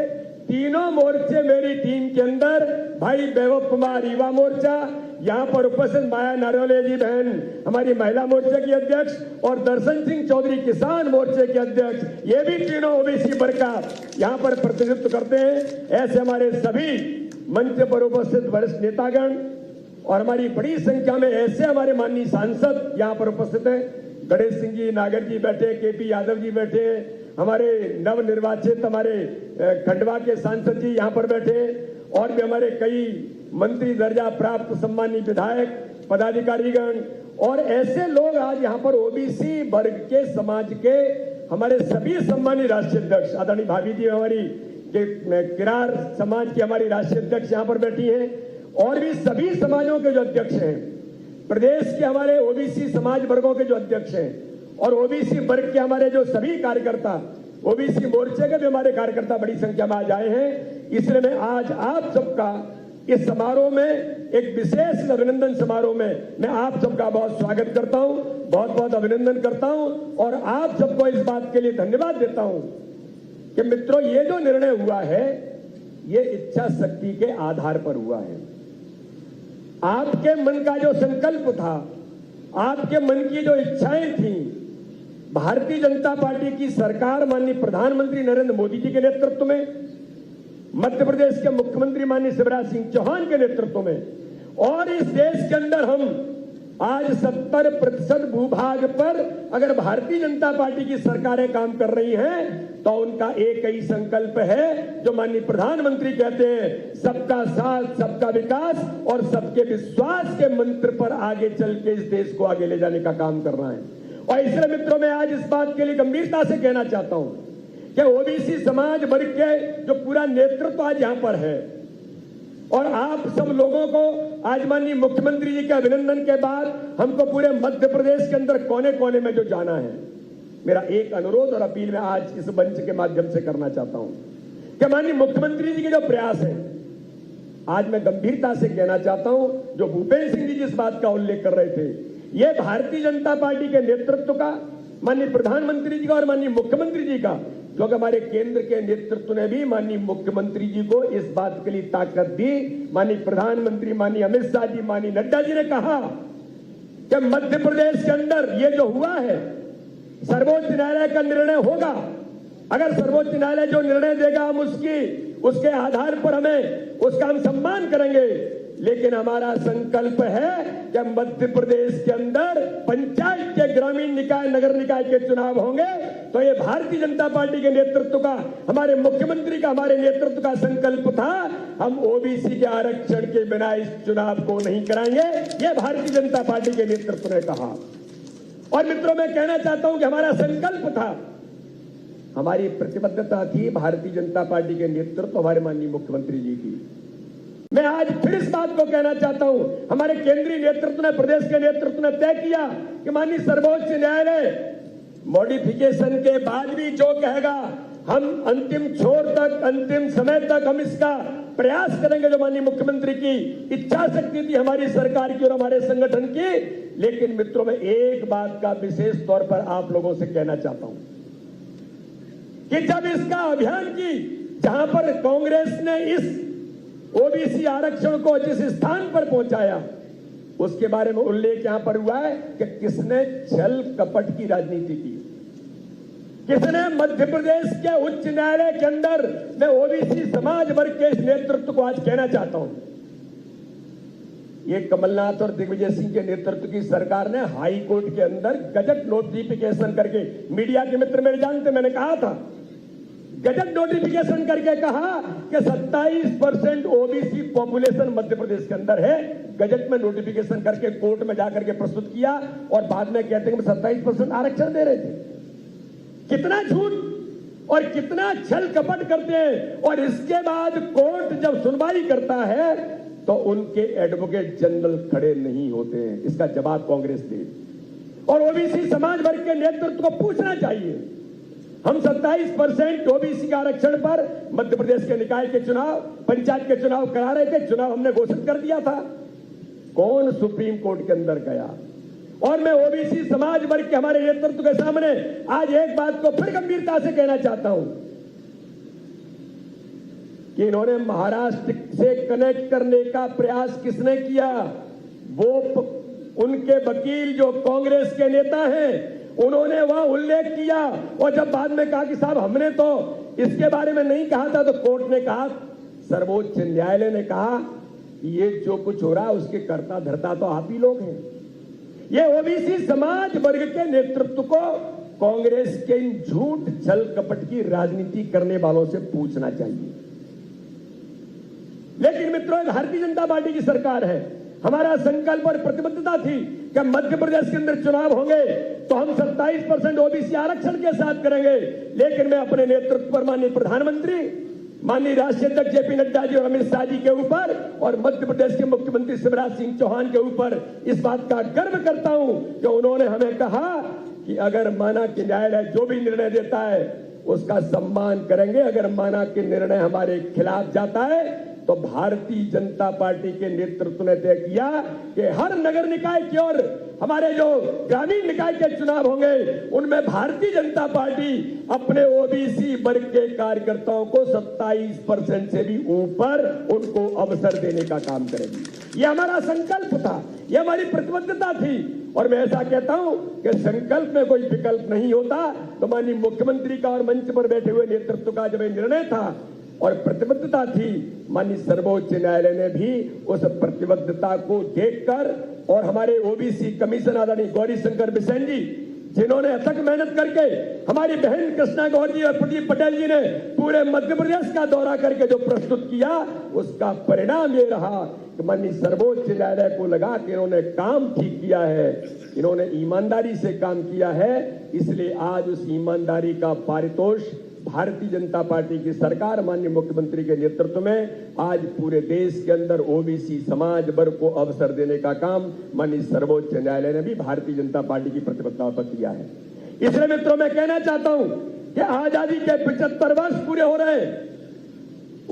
तीनों मोर्चे मेरी टीम के अंदर, भाई वैभव कुमार युवा मोर्चा, यहां पर उपस्थित माया नारोले जी बहन हमारी महिला मोर्चे की अध्यक्ष और दर्शन सिंह चौधरी किसान मोर्चे के अध्यक्ष, ये भी तीनों ओबीसी वर्ग का यहां पर प्रतिनिधित्व करते हैं। ऐसे हमारे सभी मंच पर उपस्थित वरिष्ठ नेतागण और हमारी बड़ी संख्या में ऐसे हमारे माननीय सांसद यहां पर उपस्थित हैं। गणेश सिंह जी नागर जी बैठे, केपी यादव जी बैठे, हमारे नवनिर्वाचित हमारे खंडवा के सांसद जी यहां पर बैठे और भी हमारे कई मंत्री दर्जा प्राप्त सम्मानीय विधायक, पदाधिकारीगण और ऐसे लोग आज यहां पर ओबीसी वर्ग के समाज के हमारे सभी सम्मानीय राष्ट्रीय अध्यक्ष, आदरणीय भाभी जी हमारी किरार समाज की हमारी राष्ट्रीय अध्यक्ष यहां पर बैठी हैं और भी सभी समाजों के जो अध्यक्ष हैं, प्रदेश के हमारे ओबीसी समाज वर्गों के जो अध्यक्ष हैं और ओबीसी वर्ग के हमारे जो सभी कार्यकर्ता, ओबीसी मोर्चे के भी हमारे कार्यकर्ता बड़ी संख्या में आज आए हैं। इसलिए मैं आज आप सबका इस समारोह में, एक विशेष अभिनंदन समारोह में मैं आप सबका बहुत स्वागत करता हूं, बहुत बहुत अभिनंदन करता हूं और आप सबको इस बात के लिए धन्यवाद देता हूं कि मित्रों, ये जो निर्णय हुआ है, ये इच्छा शक्ति के आधार पर हुआ है। आपके मन का जो संकल्प था, आपके मन की जो इच्छाएं थी, भारतीय जनता पार्टी की सरकार माननीय प्रधानमंत्री नरेंद्र मोदी जी के नेतृत्व में, मध्य प्रदेश के मुख्यमंत्री माननीय शिवराज सिंह चौहान के नेतृत्व में, और इस देश के अंदर हम आज 70% भूभाग पर अगर भारतीय जनता पार्टी की सरकारें काम कर रही हैं तो उनका एक ही संकल्प है जो माननीय प्रधानमंत्री कहते हैं, सबका साथ, सबका विकास और सबके विश्वास के मंत्र पर आगे चल के इस देश को आगे ले जाने का काम करना है। और इसलिए मित्रों, मैं आज इस बात के लिए गंभीरता से कहना चाहता हूं कि ओबीसी समाज वर्ग के जो पूरा नेतृत्व आज यहां पर है, और आप सब लोगों को आज माननीय मुख्यमंत्री जी के अभिनंदन के बाद हमको पूरे मध्य प्रदेश के अंदर कोने कोने में जो जाना है, मेरा एक अनुरोध और अपील मैं आज इस मंच के माध्यम से करना चाहता हूं कि माननीय मुख्यमंत्री जी के जो प्रयास है, आज मैं गंभीरता से कहना चाहता हूं, जो भूपेन्द्र सिंह जी जिस बात का उल्लेख कर रहे थे, ये भारतीय जनता पार्टी के नेतृत्व का, माननीय प्रधानमंत्री जी का और माननीय मुख्यमंत्री जी का, क्योंकि हमारे केंद्र के नेतृत्व ने भी माननीय मुख्यमंत्री जी को इस बात के लिए ताकत दी। माननीय प्रधानमंत्री माननीय अमित शाह जी, माननीय नड्डा जी ने कहा कि मध्य प्रदेश के अंदर ये जो हुआ है, सर्वोच्च न्यायालय का निर्णय होगा। अगर सर्वोच्च न्यायालय जो निर्णय देगा हम उसके आधार पर हमें उसका हम सम्मान करेंगे, लेकिन हमारा संकल्प है कि मध्य प्रदेश के अंदर पंचायत के, ग्रामीण निकाय, नगर निकाय के चुनाव होंगे तो ये भारतीय जनता पार्टी के नेतृत्व का, हमारे मुख्यमंत्री का, हमारे नेतृत्व का संकल्प था, हम ओबीसी के आरक्षण के बिना इस चुनाव को नहीं कराएंगे, ये भारतीय जनता पार्टी के नेतृत्व ने कहा। और मित्रों, मैं कहना चाहता हूं कि हमारा संकल्प था, हमारी प्रतिबद्धता थी भारतीय जनता पार्टी के नेतृत्व, हमारे माननीय मुख्यमंत्री जी की। मैं आज फिर इस बात को कहना चाहता हूं, हमारे केंद्रीय नेतृत्व ने, प्रदेश के नेतृत्व ने तय किया कि माननीय सर्वोच्च न्यायालय मॉडिफिकेशन के बाद भी जो कहेगा, हम अंतिम छोर तक, अंतिम समय तक हम इसका प्रयास करेंगे, जो माननीय मुख्यमंत्री की इच्छा शक्ति थी हमारी सरकार की और हमारे संगठन की। लेकिन मित्रों, मैं एक बात का विशेष तौर पर आप लोगों से कहना चाहता हूं कि जब इसका अभियान की, जहां पर कांग्रेस ने इस ओबीसी आरक्षण को जिस स्थान पर पहुंचाया, उसके बारे में उल्लेख यहां पर हुआ है कि किसने छल कपट की राजनीति की, किसने मध्य प्रदेश के उच्च न्यायालय के अंदर, मैं ओबीसी समाज वर्ग के इस नेतृत्व को आज कहना चाहता हूं, ये कमलनाथ और दिग्विजय सिंह के नेतृत्व की सरकार ने हाई कोर्ट के अंदर गजट नोटिफिकेशन करके, मीडिया के मित्र मेरे जानते, मैंने कहा था, गजट नोटिफिकेशन करके कहा कि 27% ओबीसी पॉपुलेशन मध्य प्रदेश के अंदर है। गजट में नोटिफिकेशन करके कोर्ट में जाकर के प्रस्तुत किया और बाद में कहते हैं कि 27% आरक्षण दे रहे थे। कितना झूठ और कितना छल कपट करते हैं। और इसके बाद कोर्ट जब सुनवाई करता है तो उनके एडवोकेट जनरल खड़े नहीं होते हैं। इसका जवाब कांग्रेस दे और ओबीसी समाज वर्ग के नेतृत्व को पूछना चाहिए। हम 27% ओबीसी के आरक्षण पर मध्य प्रदेश के निकाय के चुनाव, पंचायत के चुनाव करा रहे थे, चुनाव हमने घोषित कर दिया था। कौन सुप्रीम कोर्ट के अंदर गया? और मैं ओबीसी समाज वर्ग के हमारे नेतृत्व के सामने आज एक बात को फिर गंभीरता से कहना चाहता हूं कि इन्होंने महाराष्ट्र से कनेक्ट करने का प्रयास किसने किया? वो उनके वकील जो कांग्रेस के नेता हैं, उन्होंने वहां उल्लेख किया और जब बाद में कहा कि साहब हमने तो इसके बारे में नहीं कहा था, तो कोर्ट ने कहा, सर्वोच्च न्यायालय ने कहा कि ये जो कुछ हो रहा है उसके कर्ता धर्ता तो आप ही लोग हैं। ये ओबीसी समाज वर्ग के नेतृत्व को कांग्रेस के इन झूठ छल कपट की राजनीति करने वालों से पूछना चाहिए। लेकिन मित्रों, भारतीय जनता पार्टी की सरकार है, हमारा संकल्प और प्रतिबद्धता थी कि मध्य प्रदेश के अंदर चुनाव होंगे तो हम 27% ओबीसी आरक्षण के साथ करेंगे। लेकिन मैं अपने नेतृत्व पर माननीय प्रधानमंत्री, माननीय राष्ट्रीय अध्यक्ष जेपी नड्डा जी और अमित शाह जी के ऊपर और मध्य प्रदेश के मुख्यमंत्री शिवराज सिंह चौहान के ऊपर इस बात का गर्व करता हूं कि उन्होंने हमें कहा कि अगर माना कि न्यायालय जो भी निर्णय देता है उसका सम्मान करेंगे, अगर माना कि निर्णय हमारे खिलाफ जाता है तो भारतीय जनता पार्टी के नेतृत्व ने तय किया कि हर नगर निकाय की और हमारे जो ग्रामीण निकाय के चुनाव होंगे उनमें भारतीय जनता पार्टी अपने ओबीसी वर्ग के कार्यकर्ताओं को 27% से भी ऊपर उनको अवसर देने का काम करेगी। यह हमारा संकल्प था, यह हमारी प्रतिबद्धता थी। और मैं ऐसा कहता हूं कि संकल्प में कोई विकल्प नहीं होता। तो माननीय मुख्यमंत्री का और मंच पर बैठे हुए नेतृत्व का जब निर्णय था और प्रतिबद्धता थी, माननीय सर्वोच्च न्यायालय ने भी उस प्रतिबद्धता को देखकर और हमारे ओबीसी कमीशन आदरणीय गौरी शंकर बिसेन जी, जिन्होंने अथक मेहनत करके हमारी बहन कृष्णा गौर जी और प्रदीप पटेल जी ने पूरे मध्य प्रदेश का दौरा करके जो प्रस्तुत किया, उसका परिणाम ये रहा कि माननीय सर्वोच्च न्यायालय को लगा कि इन्होंने काम ठीक किया है, इन्होंने ईमानदारी से काम किया है। इसलिए आज उस ईमानदारी का पारितोष भारतीय जनता पार्टी की सरकार माननीय मुख्यमंत्री के नेतृत्व में आज पूरे देश के अंदर ओबीसी समाज वर्ग को अवसर देने का काम माननीय सर्वोच्च न्यायालय ने भी भारतीय जनता पार्टी की प्रतिबद्धता पर किया है। इसलिए मित्रों, मैं कहना चाहता हूं कि आजादी के 75 वर्ष पूरे हो रहे हैं।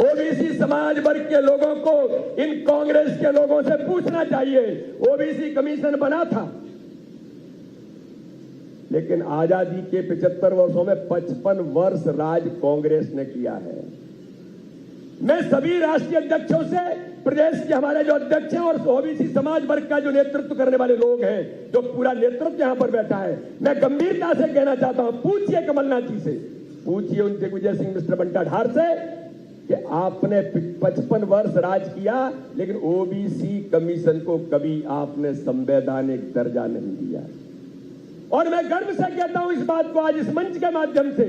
ओबीसी समाज वर्ग के लोगों को इन कांग्रेस के लोगों से पूछना चाहिए। ओबीसी कमीशन बना था, लेकिन आजादी के 75 वर्षों में 55 वर्ष राज कांग्रेस ने किया है। मैं सभी राष्ट्रीय अध्यक्षों से, प्रदेश के हमारे जो अध्यक्ष हैं और ओबीसी समाज वर्ग का जो नेतृत्व करने वाले लोग हैं, जो पूरा नेतृत्व यहां पर बैठा है, मैं गंभीरता से कहना चाहता हूं, पूछिए कमलनाथ जी से, पूछिए उन दिग्विजय सिंह मिस्टर बंटा ढार से कि आपने 55 वर्ष राज किया, लेकिन ओबीसी कमीशन को कभी आपने संवैधानिक दर्जा नहीं दिया। और मैं गर्व से कहता हूं इस बात को आज इस मंच के माध्यम से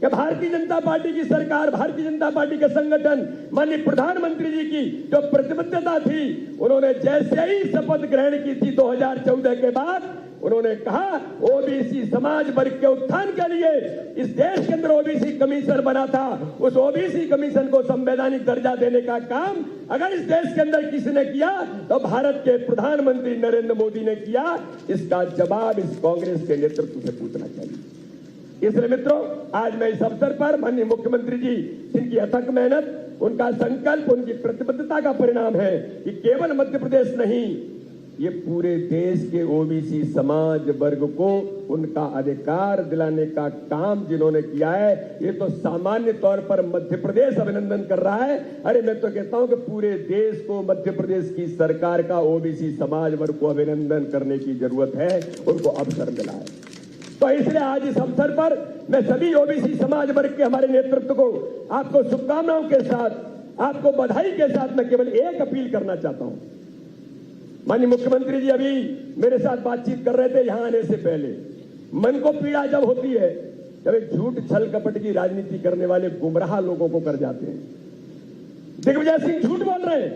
कि भारतीय जनता पार्टी की सरकार, भारतीय जनता पार्टी के संगठन, माननीय प्रधानमंत्री जी की जो प्रतिबद्धता थी, उन्होंने जैसे ही शपथ ग्रहण की थी 2014 के बाद, उन्होंने कहा ओबीसी समाज वर्ग के उत्थान के लिए इस देश के अंदर ओबीसी कमीशन बना था, उस ओबीसी कमीशन को संवैधानिक दर्जा देने का काम अगर इस देश के अंदर किसी ने किया तो भारत के प्रधानमंत्री नरेंद्र मोदी ने किया। इसका जवाब इस कांग्रेस के नेतृत्व से पूछना चाहिए। इसलिए मित्रों, आज मैं इस अवसर पर माननीय मुख्यमंत्री जी, जिनकी अथक मेहनत, उनका संकल्प, उनकी प्रतिबद्धता का परिणाम है कि केवल मध्य प्रदेश नहीं, ये पूरे देश के ओबीसी समाज वर्ग को उनका अधिकार दिलाने का काम जिन्होंने किया है, ये तो सामान्य तौर पर मध्य प्रदेश अभिनंदन कर रहा है। अरे मैं तो कहता हूं कि पूरे देश को मध्य प्रदेश की सरकार का ओबीसी समाज वर्ग को अभिनंदन करने की जरूरत है, उनको अवसर मिला है। तो इसलिए आज इस अवसर पर मैं सभी ओबीसी समाज वर्ग के हमारे नेतृत्व को आपको शुभकामनाओं के साथ, आपको बधाई के साथ मैं केवल एक अपील करना चाहता हूं। माननीय मुख्यमंत्री जी अभी मेरे साथ बातचीत कर रहे थे यहां आने से पहले। मन को पीड़ा जब होती है जब एक झूठ छल कपट की राजनीति करने वाले गुमराह लोगों को कर जाते हैं। दिग्विजय सिंह झूठ बोल रहे हैं,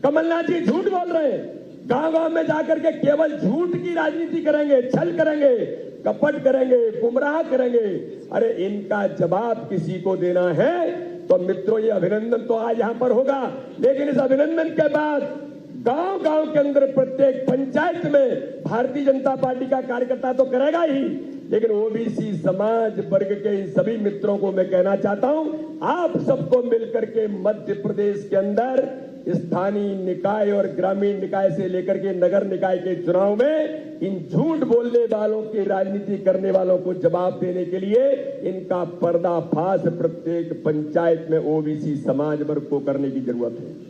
कमलनाथ जी झूठ बोल रहे हैं, गांव गांव में जाकर के केवल झूठ की राजनीति करेंगे, छल करेंगे, कपट करेंगे, गुमराह करेंगे। अरे इनका जवाब किसी को देना है तो मित्रों, ये अभिनंदन तो आज यहां पर होगा, लेकिन इस अभिनंदन के बाद गांव गांव के अंदर प्रत्येक पंचायत में भारतीय जनता पार्टी का कार्यकर्ता तो करेगा ही, लेकिन ओबीसी समाज वर्ग के इन सभी मित्रों को मैं कहना चाहता हूं, आप सबको मिलकर के मध्य प्रदेश के अंदर स्थानीय निकाय और ग्रामीण निकाय से लेकर के नगर निकाय के चुनाव में इन झूठ बोलने वालों की राजनीति करने वालों को जवाब देने के लिए इनका पर्दाफाश प्रत्येक पंचायत में ओबीसी समाज वर्ग को करने की जरूरत है।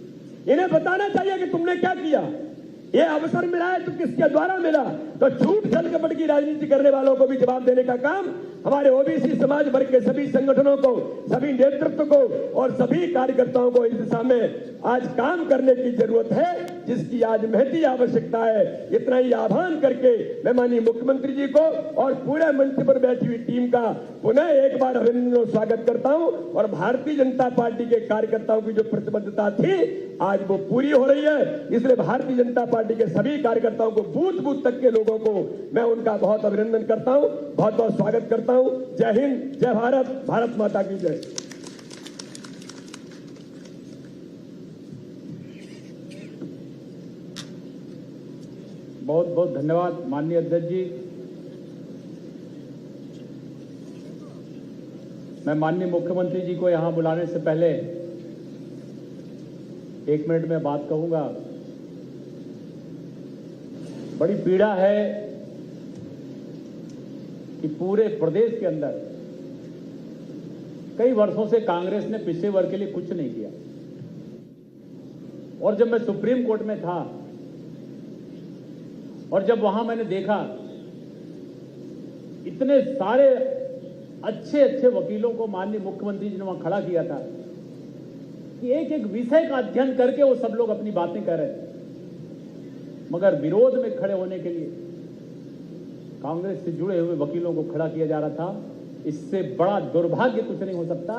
इन्हें बताना चाहिए कि तुमने क्या किया, ये अवसर मिला है तो किसके द्वारा मिला। तो झूठ छल कपट की राजनीति करने वालों को भी जवाब देने का काम हमारे ओबीसी समाज वर्ग के सभी संगठनों को, सभी नेतृत्व को और सभी कार्यकर्ताओं को इस दिशा में आज काम करने की जरूरत है, जिसकी आज महती आवश्यकता है। इतना ही आह्वान करके मैं माननीय मुख्यमंत्री जी को और पूरे मंच पर बैठी हुई टीम का पुनः एक बार अभिनंदन और स्वागत करता हूं। और भारतीय जनता पार्टी के कार्यकर्ताओं की जो प्रतिबद्धता थी आज वो पूरी हो रही है। इसलिए भारतीय जनता पार्टी के सभी कार्यकर्ताओं को, बूथ बूथ तक के लोगों को मैं उनका बहुत अभिनंदन करता हूं, बहुत बहुत स्वागत करता हूं। जय हिंद, जय भारत, भारत माता की जय। बहुत बहुत धन्यवाद माननीय अध्यक्ष जी। मैं माननीय मुख्यमंत्री जी को यहां बुलाने से पहले 1 मिनट में बात कहूंगा। बड़ी पीड़ा है कि पूरे प्रदेश के अंदर कई वर्षों से कांग्रेस ने पिछड़े वर्ग के लिए कुछ नहीं किया, और जब मैं सुप्रीम कोर्ट में था और जब वहां मैंने देखा इतने सारे अच्छे अच्छे वकीलों को माननीय मुख्यमंत्री जी ने वहां खड़ा किया था कि एक एक विषय का अध्ययन करके वो सब लोग अपनी बातें कर रहे थे, मगर विरोध में खड़े होने के लिए कांग्रेस से जुड़े हुए वकीलों को खड़ा किया जा रहा था। इससे बड़ा दुर्भाग्य कुछ नहीं हो सकता,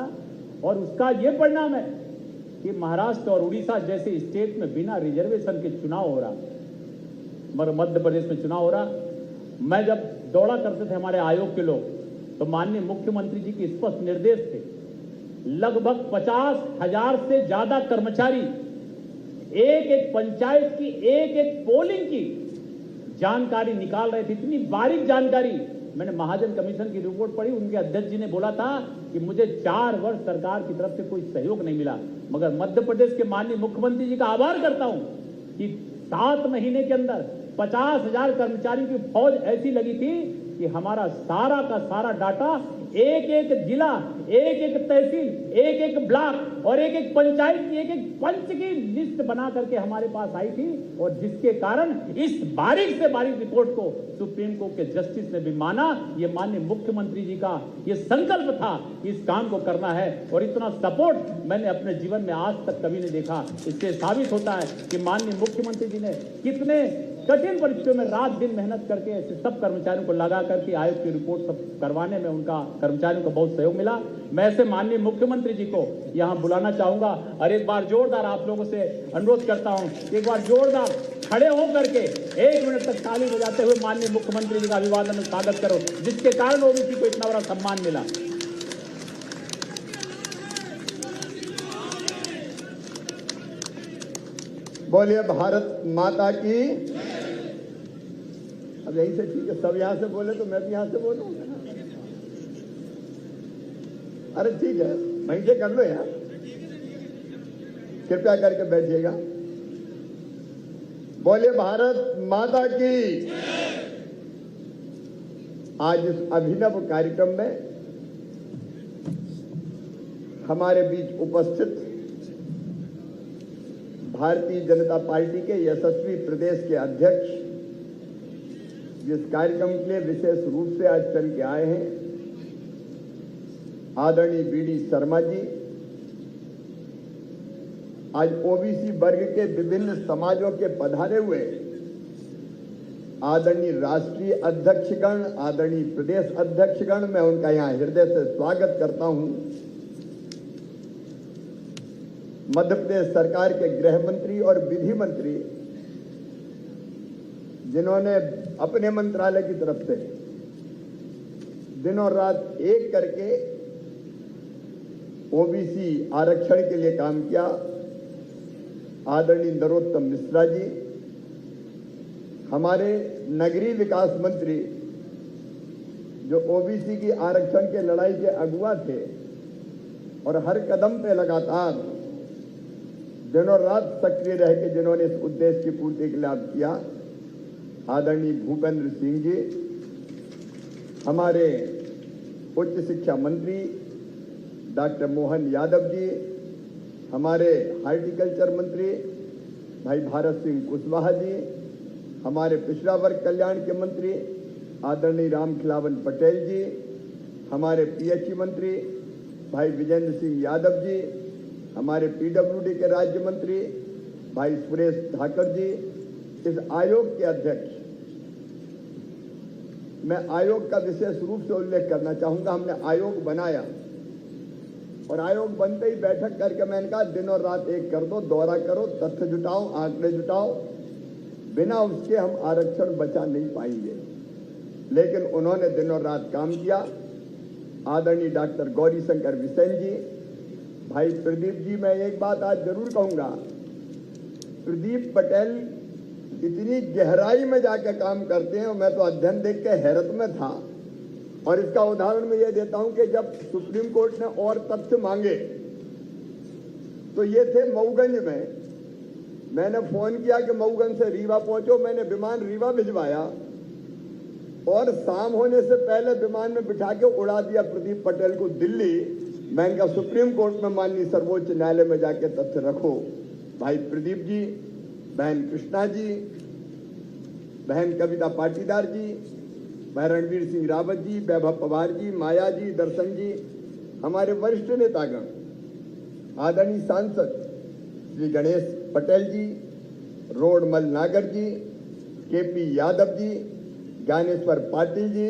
और उसका यह परिणाम है कि महाराष्ट्र और उड़ीसा जैसे स्टेट में बिना रिजर्वेशन के चुनाव हो रहा, मगर मध्य प्रदेश में चुनाव हो रहा। मैं जब दौड़ा करते थे हमारे आयोग के लोग, तो माननीय मुख्यमंत्री जी के स्पष्ट निर्देश थे, लगभग 50,000 से ज्यादा कर्मचारी एक एक पंचायत की एक एक पोलिंग की जानकारी निकाल रहे थे। इतनी बारीक जानकारी। मैंने महाजन कमीशन की रिपोर्ट पढ़ी, उनके अध्यक्ष जी ने बोला था कि मुझे 4 वर्ष सरकार की तरफ से कोई सहयोग नहीं मिला, मगर मध्य प्रदेश के माननीय मुख्यमंत्री जी का आभार करता हूं कि 7 महीने के अंदर 50,000 कर्मचारियों की फौज ऐसी लगी थी कि हमारा सारा का सारा डाटा एक एक जिला, एक एक तहसील, एक एक ब्लॉक और एक एक पंचायत की एक एक पंच की लिस्ट बना करके हमारे पास आई थी, और जिसके कारण इस बारीक से बारीक रिपोर्ट को सुप्रीम कोर्ट के जस्टिस ने भी माना। ये माननीय मुख्यमंत्री जी का ये संकल्प था कि इस काम को करना है, और इतना सपोर्ट मैंने अपने जीवन में आज तक कभी नहीं देखा। इससे साबित होता है कि माननीय मुख्यमंत्री जी ने कितने कठिन परिस्थितियों में रात दिन मेहनत करके ऐसे सब कर्मचारियों को लगा करके आयोग की रिपोर्ट सब करवाने में उनका कर्मचारियों को बहुत सहयोग मिला। मैं ऐसे माननीय मुख्यमंत्री जी को यहां बुलाना चाहूंगा, और एक बार जोरदार आप लोगों से अनुरोध करता हूं, एक बार जोरदार खड़े हो करके 1 मिनट तक ताली बजाते हुए माननीय मुख्यमंत्री जी का अभिवादन और स्वागत करो, जिसके कारण ओबीसी को इतना बड़ा सम्मान मिला। बोलिए भारत माता की। अब यही से ठीक है, सब यहां से बोले तो मैं भी यहां से बोलूं। अरे ठीक है, वहीं से कर लो यार, कृपया करके बैठिएगा। बोलिए भारत माता की। आज इस अभिनव कार्यक्रम में हमारे बीच उपस्थित भारतीय जनता पार्टी के यशस्वी प्रदेश के अध्यक्ष, जिस कार्यक्रम के लिए विशेष रूप से आज चल के आए हैं, आदरणीय बीडी शर्मा जी, आज ओबीसी वर्ग के विभिन्न समाजों के पधारे हुए आदरणीय राष्ट्रीय अध्यक्षगण, आदरणीय प्रदेश अध्यक्षगण, मैं उनका यहां हृदय से स्वागत करता हूं। मध्य प्रदेश सरकार के गृह मंत्री और विधि मंत्री, जिन्होंने अपने मंत्रालय की तरफ से दिनों रात एक करके ओबीसी आरक्षण के लिए काम किया, आदरणीय नरोत्तम मिश्रा जी, हमारे नगरीय विकास मंत्री जो ओबीसी की आरक्षण के लड़ाई के अगुवा थे और हर कदम पे लगातार दिनों रात सक्रिय रह के जिन्होंने इस उद्देश्य की पूर्ति के लिए किया, आदरणीय भूपेंद्र सिंह जी, हमारे उच्च शिक्षा मंत्री डॉक्टर मोहन यादव जी, हमारे हार्टिकल्चर मंत्री भाई भारत सिंह कुशवाहा जी, हमारे पिछड़ा वर्ग कल्याण के मंत्री आदरणीय रामखिलावन पटेल जी, हमारे पीएचई मंत्री भाई विजेंद्र सिंह यादव जी, हमारे पीडब्ल्यूडी के राज्य मंत्री भाई सुरेश धाकर जी, इस आयोग के अध्यक्ष। मैं आयोग का विशेष रूप से उल्लेख करना चाहूंगा। हमने आयोग बनाया और आयोग बनते ही बैठक करके मैंने कहा दिनों रात एक कर दो, दौरा करो, तथ्य जुटाओ, आंकड़े जुटाओ, बिना उसके हम आरक्षण बचा नहीं पाएंगे। लेकिन उन्होंने दिनों रात काम किया। आदरणीय डॉक्टर गौरी शंकर बिसेन जी, भाई प्रदीप जी, मैं एक बात आज जरूर कहूंगा, प्रदीप पटेल इतनी गहराई में जाकर काम करते हैं और मैं तो अध्ययन देख के हैरत में था। और इसका उदाहरण मैं ये देता हूं कि जब सुप्रीम कोर्ट ने और तथ्य मांगे तो ये थे मऊगंज में मैंने फोन किया कि मऊगंज से रीवा पहुंचो, मैंने विमान रीवा भिजवाया और शाम होने से पहले विमान में बिठा के उड़ा दिया प्रदीप पटेल को दिल्ली। मैंने कहा सुप्रीम कोर्ट में माननीय सर्वोच्च न्यायालय में जाके तथ्य रखो। भाई प्रदीप जी, बहन कृष्णा जी, बहन कविता पाटीदार जी, भाई रणवीर सिंह रावत जी, वैभव पवार जी, माया जी, दर्शन जी, हमारे वरिष्ठ नेतागण, आदरणीय सांसद श्री गणेश पटेल जी, रोडमल नागर जी, केपी यादव जी, ज्ञानेश्वर पाटिल जी,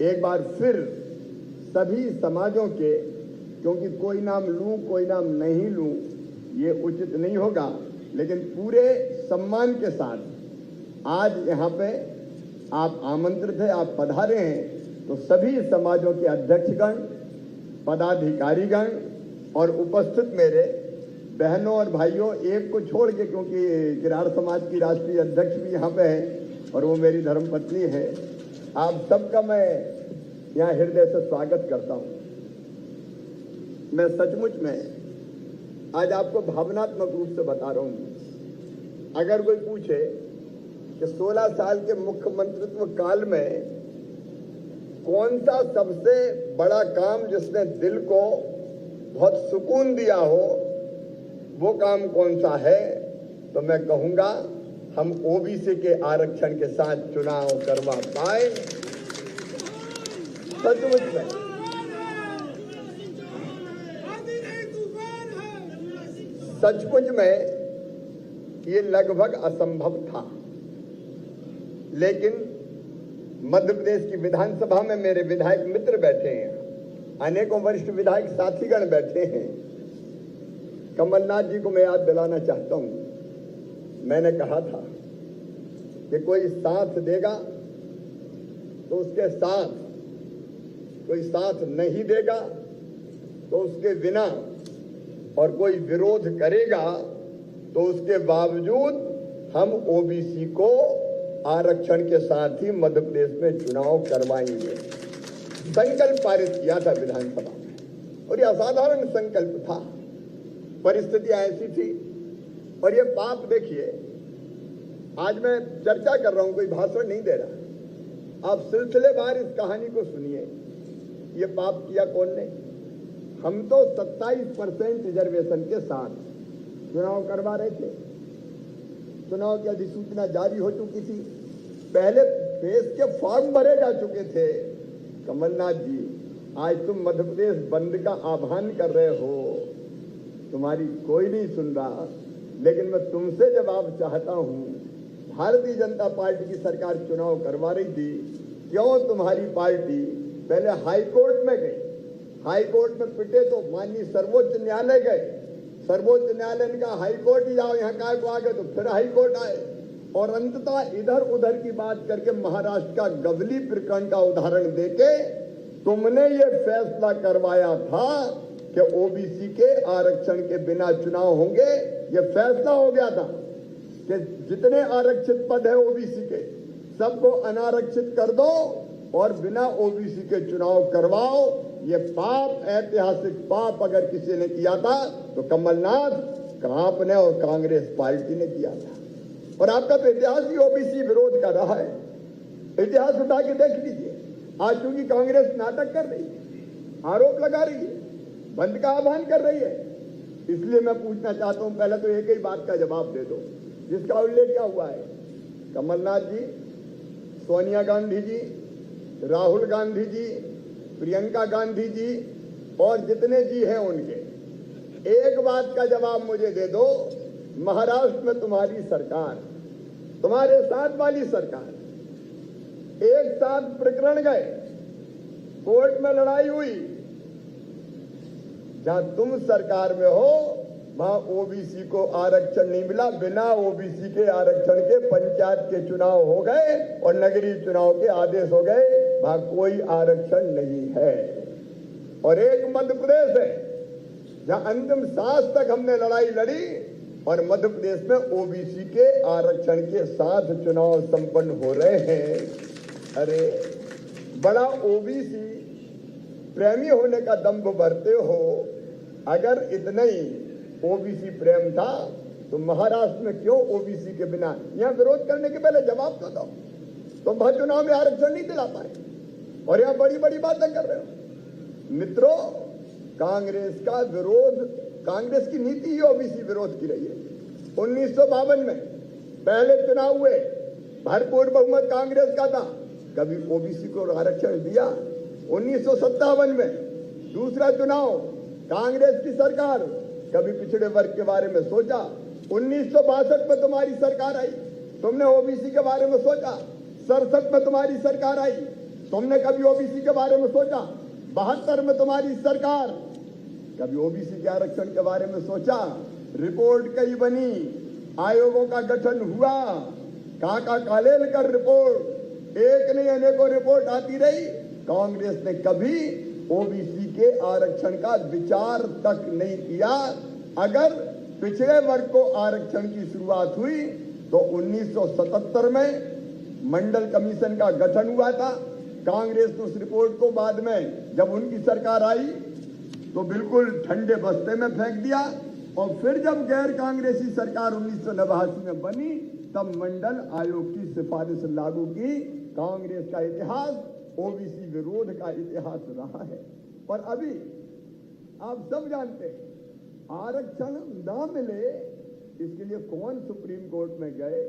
एक बार फिर सभी समाजों के, क्योंकि कोई नाम लूं कोई नाम नहीं लूं ये उचित नहीं होगा, लेकिन पूरे सम्मान के साथ आज यहाँ पे आप आमंत्रित हैं, आप पधारे हैं, तो सभी समाजों के अध्यक्षगण, पदाधिकारीगण और उपस्थित मेरे बहनों और भाइयों, एक को छोड़ के, क्योंकि किराड़ समाज की राष्ट्रीय अध्यक्ष भी यहाँ पे है और वो मेरी धर्मपत्नी है, आप सबका मैं यहाँ हृदय से स्वागत करता हूँ। मैं सचमुच में आज आपको भावनात्मक रूप से बता रहा हूँ। अगर कोई पूछे कि 16 साल के मुख्यमंत्रित्व काल में कौन सा सबसे बड़ा काम जिसने दिल को बहुत सुकून दिया हो, वो काम कौन सा है, तो मैं कहूंगा हम ओबीसी के आरक्षण के साथ चुनाव करवा पाए। सचमुच में सचमुच में ये लगभग असंभव था, लेकिन मध्य प्रदेश की विधानसभा में मेरे विधायक मित्र बैठे हैं, अनेकों वरिष्ठ विधायक साथीगण बैठे हैं। कमलनाथ जी को मैं याद दिलाना चाहता हूं, मैंने कहा था कि कोई साथ देगा तो उसके साथ, कोई साथ नहीं देगा तो उसके बिना, और कोई विरोध करेगा तो उसके बावजूद हम ओबीसी को आरक्षण के साथ ही मध्य प्रदेश में चुनाव करवाएंगे। संकल्प पारित किया था विधानसभा में और यह असाधारण संकल्प था। परिस्थितियां ऐसी थी और ये पाप देखिए, आज मैं चर्चा कर रहा हूं, कोई भाषण नहीं दे रहा। आप सिलसिलेवार इस कहानी को सुनिए। ये पाप किया कौन ने? हम तो 27% रिजर्वेशन के साथ चुनाव करवा रहे थे। चुनाव की अधिसूचना जारी हो चुकी थी, पहले फेस के फॉर्म भरे जा चुके थे। कमलनाथ जी, आज तुम मध्य प्रदेश बंद का आह्वान कर रहे हो, तुम्हारी कोई नहीं सुन रहा, लेकिन मैं तुमसे जवाब चाहता हूं। भारतीय जनता पार्टी की सरकार चुनाव करवा रही थी, क्यों तुम्हारी पार्टी पहले हाई कोर्ट में गई, हाई कोर्ट में पिटे तो माननीय सर्वोच्च न्यायालय गए, सर्वोच्च न्यायालय ने कहा हाई कोर्ट ही जाओ, यहाँ काय को आ गए, तो फिर हाई कोर्ट आए, और अंततः इधर उधर की बात करके महाराष्ट्र का गवली प्रकरण का उदाहरण देके तुमने ये फैसला करवाया था कि ओबीसी के आरक्षण के बिना चुनाव होंगे। ये फैसला हो गया था कि जितने आरक्षित पद है ओबीसी के सबको अनारक्षित कर दो और बिना ओबीसी के चुनाव करवाओ। ये पाप, ऐतिहासिक पाप अगर किसी ने किया था तो कमलनाथ, आपने और कांग्रेस पार्टी ने किया था। और आपका तो इतिहास ही ओबीसी विरोध का रहा है। इतिहास उठा के देख लीजिए। आज चूंकि कांग्रेस नाटक कर रही है, आरोप लगा रही है, बंद का आह्वान कर रही है, इसलिए मैं पूछना चाहता हूं, पहले तो एक ही बात का जवाब दे दो जिसका उल्लेख क्या हुआ है। कमलनाथ जी, सोनिया गांधी जी, राहुल गांधी जी, प्रियंका गांधी जी और जितने जी हैं उनके, एक बात का जवाब मुझे दे दो। महाराष्ट्र में तुम्हारी सरकार, तुम्हारे साथ वाली सरकार, एक साथ प्रकरण गए, कोर्ट में लड़ाई हुई, जहां तुम सरकार में हो वहां ओबीसी को आरक्षण नहीं मिला। बिना ओबीसी के आरक्षण के पंचायत के चुनाव हो गए और नगरीय चुनाव के आदेश हो गए, वहां कोई आरक्षण नहीं है। और एक मध्य प्रदेश है जहां अंतिम सांस तक हमने लड़ाई लड़ी और मध्य प्रदेश में ओबीसी के आरक्षण के साथ चुनाव संपन्न हो रहे हैं। अरे बड़ा ओबीसी प्रेमी होने का दंभ भरते हो। अगर इतना ही ओबीसी प्रेम था तो महाराष्ट्र में क्यों ओबीसी के बिना? यहां विरोध करने के पहले जवाब तो दो। तुम तो चुनाव में आरक्षण नहीं दिला पाए और यहां बड़ी बड़ी बातें कर रहे हो। मित्रों, कांग्रेस का विरोध, कांग्रेस की नीति ही ओबीसी विरोध की रही है। 1952 में पहले चुनाव हुए, भरपूर बहुमत कांग्रेस का था, कभी ओबीसी को आरक्षण दिया? 1957 में दूसरा चुनाव, कांग्रेस की सरकार, कभी पिछड़े वर्ग के बारे में सोचा? 1962 में तुम्हारी सरकार आई, तुमने ओबीसी के बारे में सोचा? 67 में तुम्हारी सरकार आई, तुमने कभी ओबीसी के बारे में सोचा? 72 में तुम्हारी सरकार, कभी ओबीसी के आरक्षण के बारे में सोचा? रिपोर्ट कई बनी, आयोगों का गठन हुआ, काका कालेल कर रिपोर्ट, एक नहीं अनेकों रिपोर्ट आती रही। कांग्रेस ने कभी ओबीसी के आरक्षण का विचार तक नहीं किया। अगर पिछड़े वर्ग को आरक्षण की शुरुआत हुई तो 1977 में मंडल कमीशन का गठन हुआ था। कांग्रेस ने उस रिपोर्ट को बाद में जब उनकी सरकार आई तो बिल्कुल ठंडे बस्ते में फेंक दिया, और फिर जब गैर कांग्रेसी सरकार 1989 में बनी तब मंडल आयोग की सिफारिश लागू की। कांग्रेस का इतिहास ओबीसी विरोध का इतिहास रहा है। और अभी आप सब जानते हैं, आरक्षण न मिले इसके लिए कौन सुप्रीम कोर्ट में गए?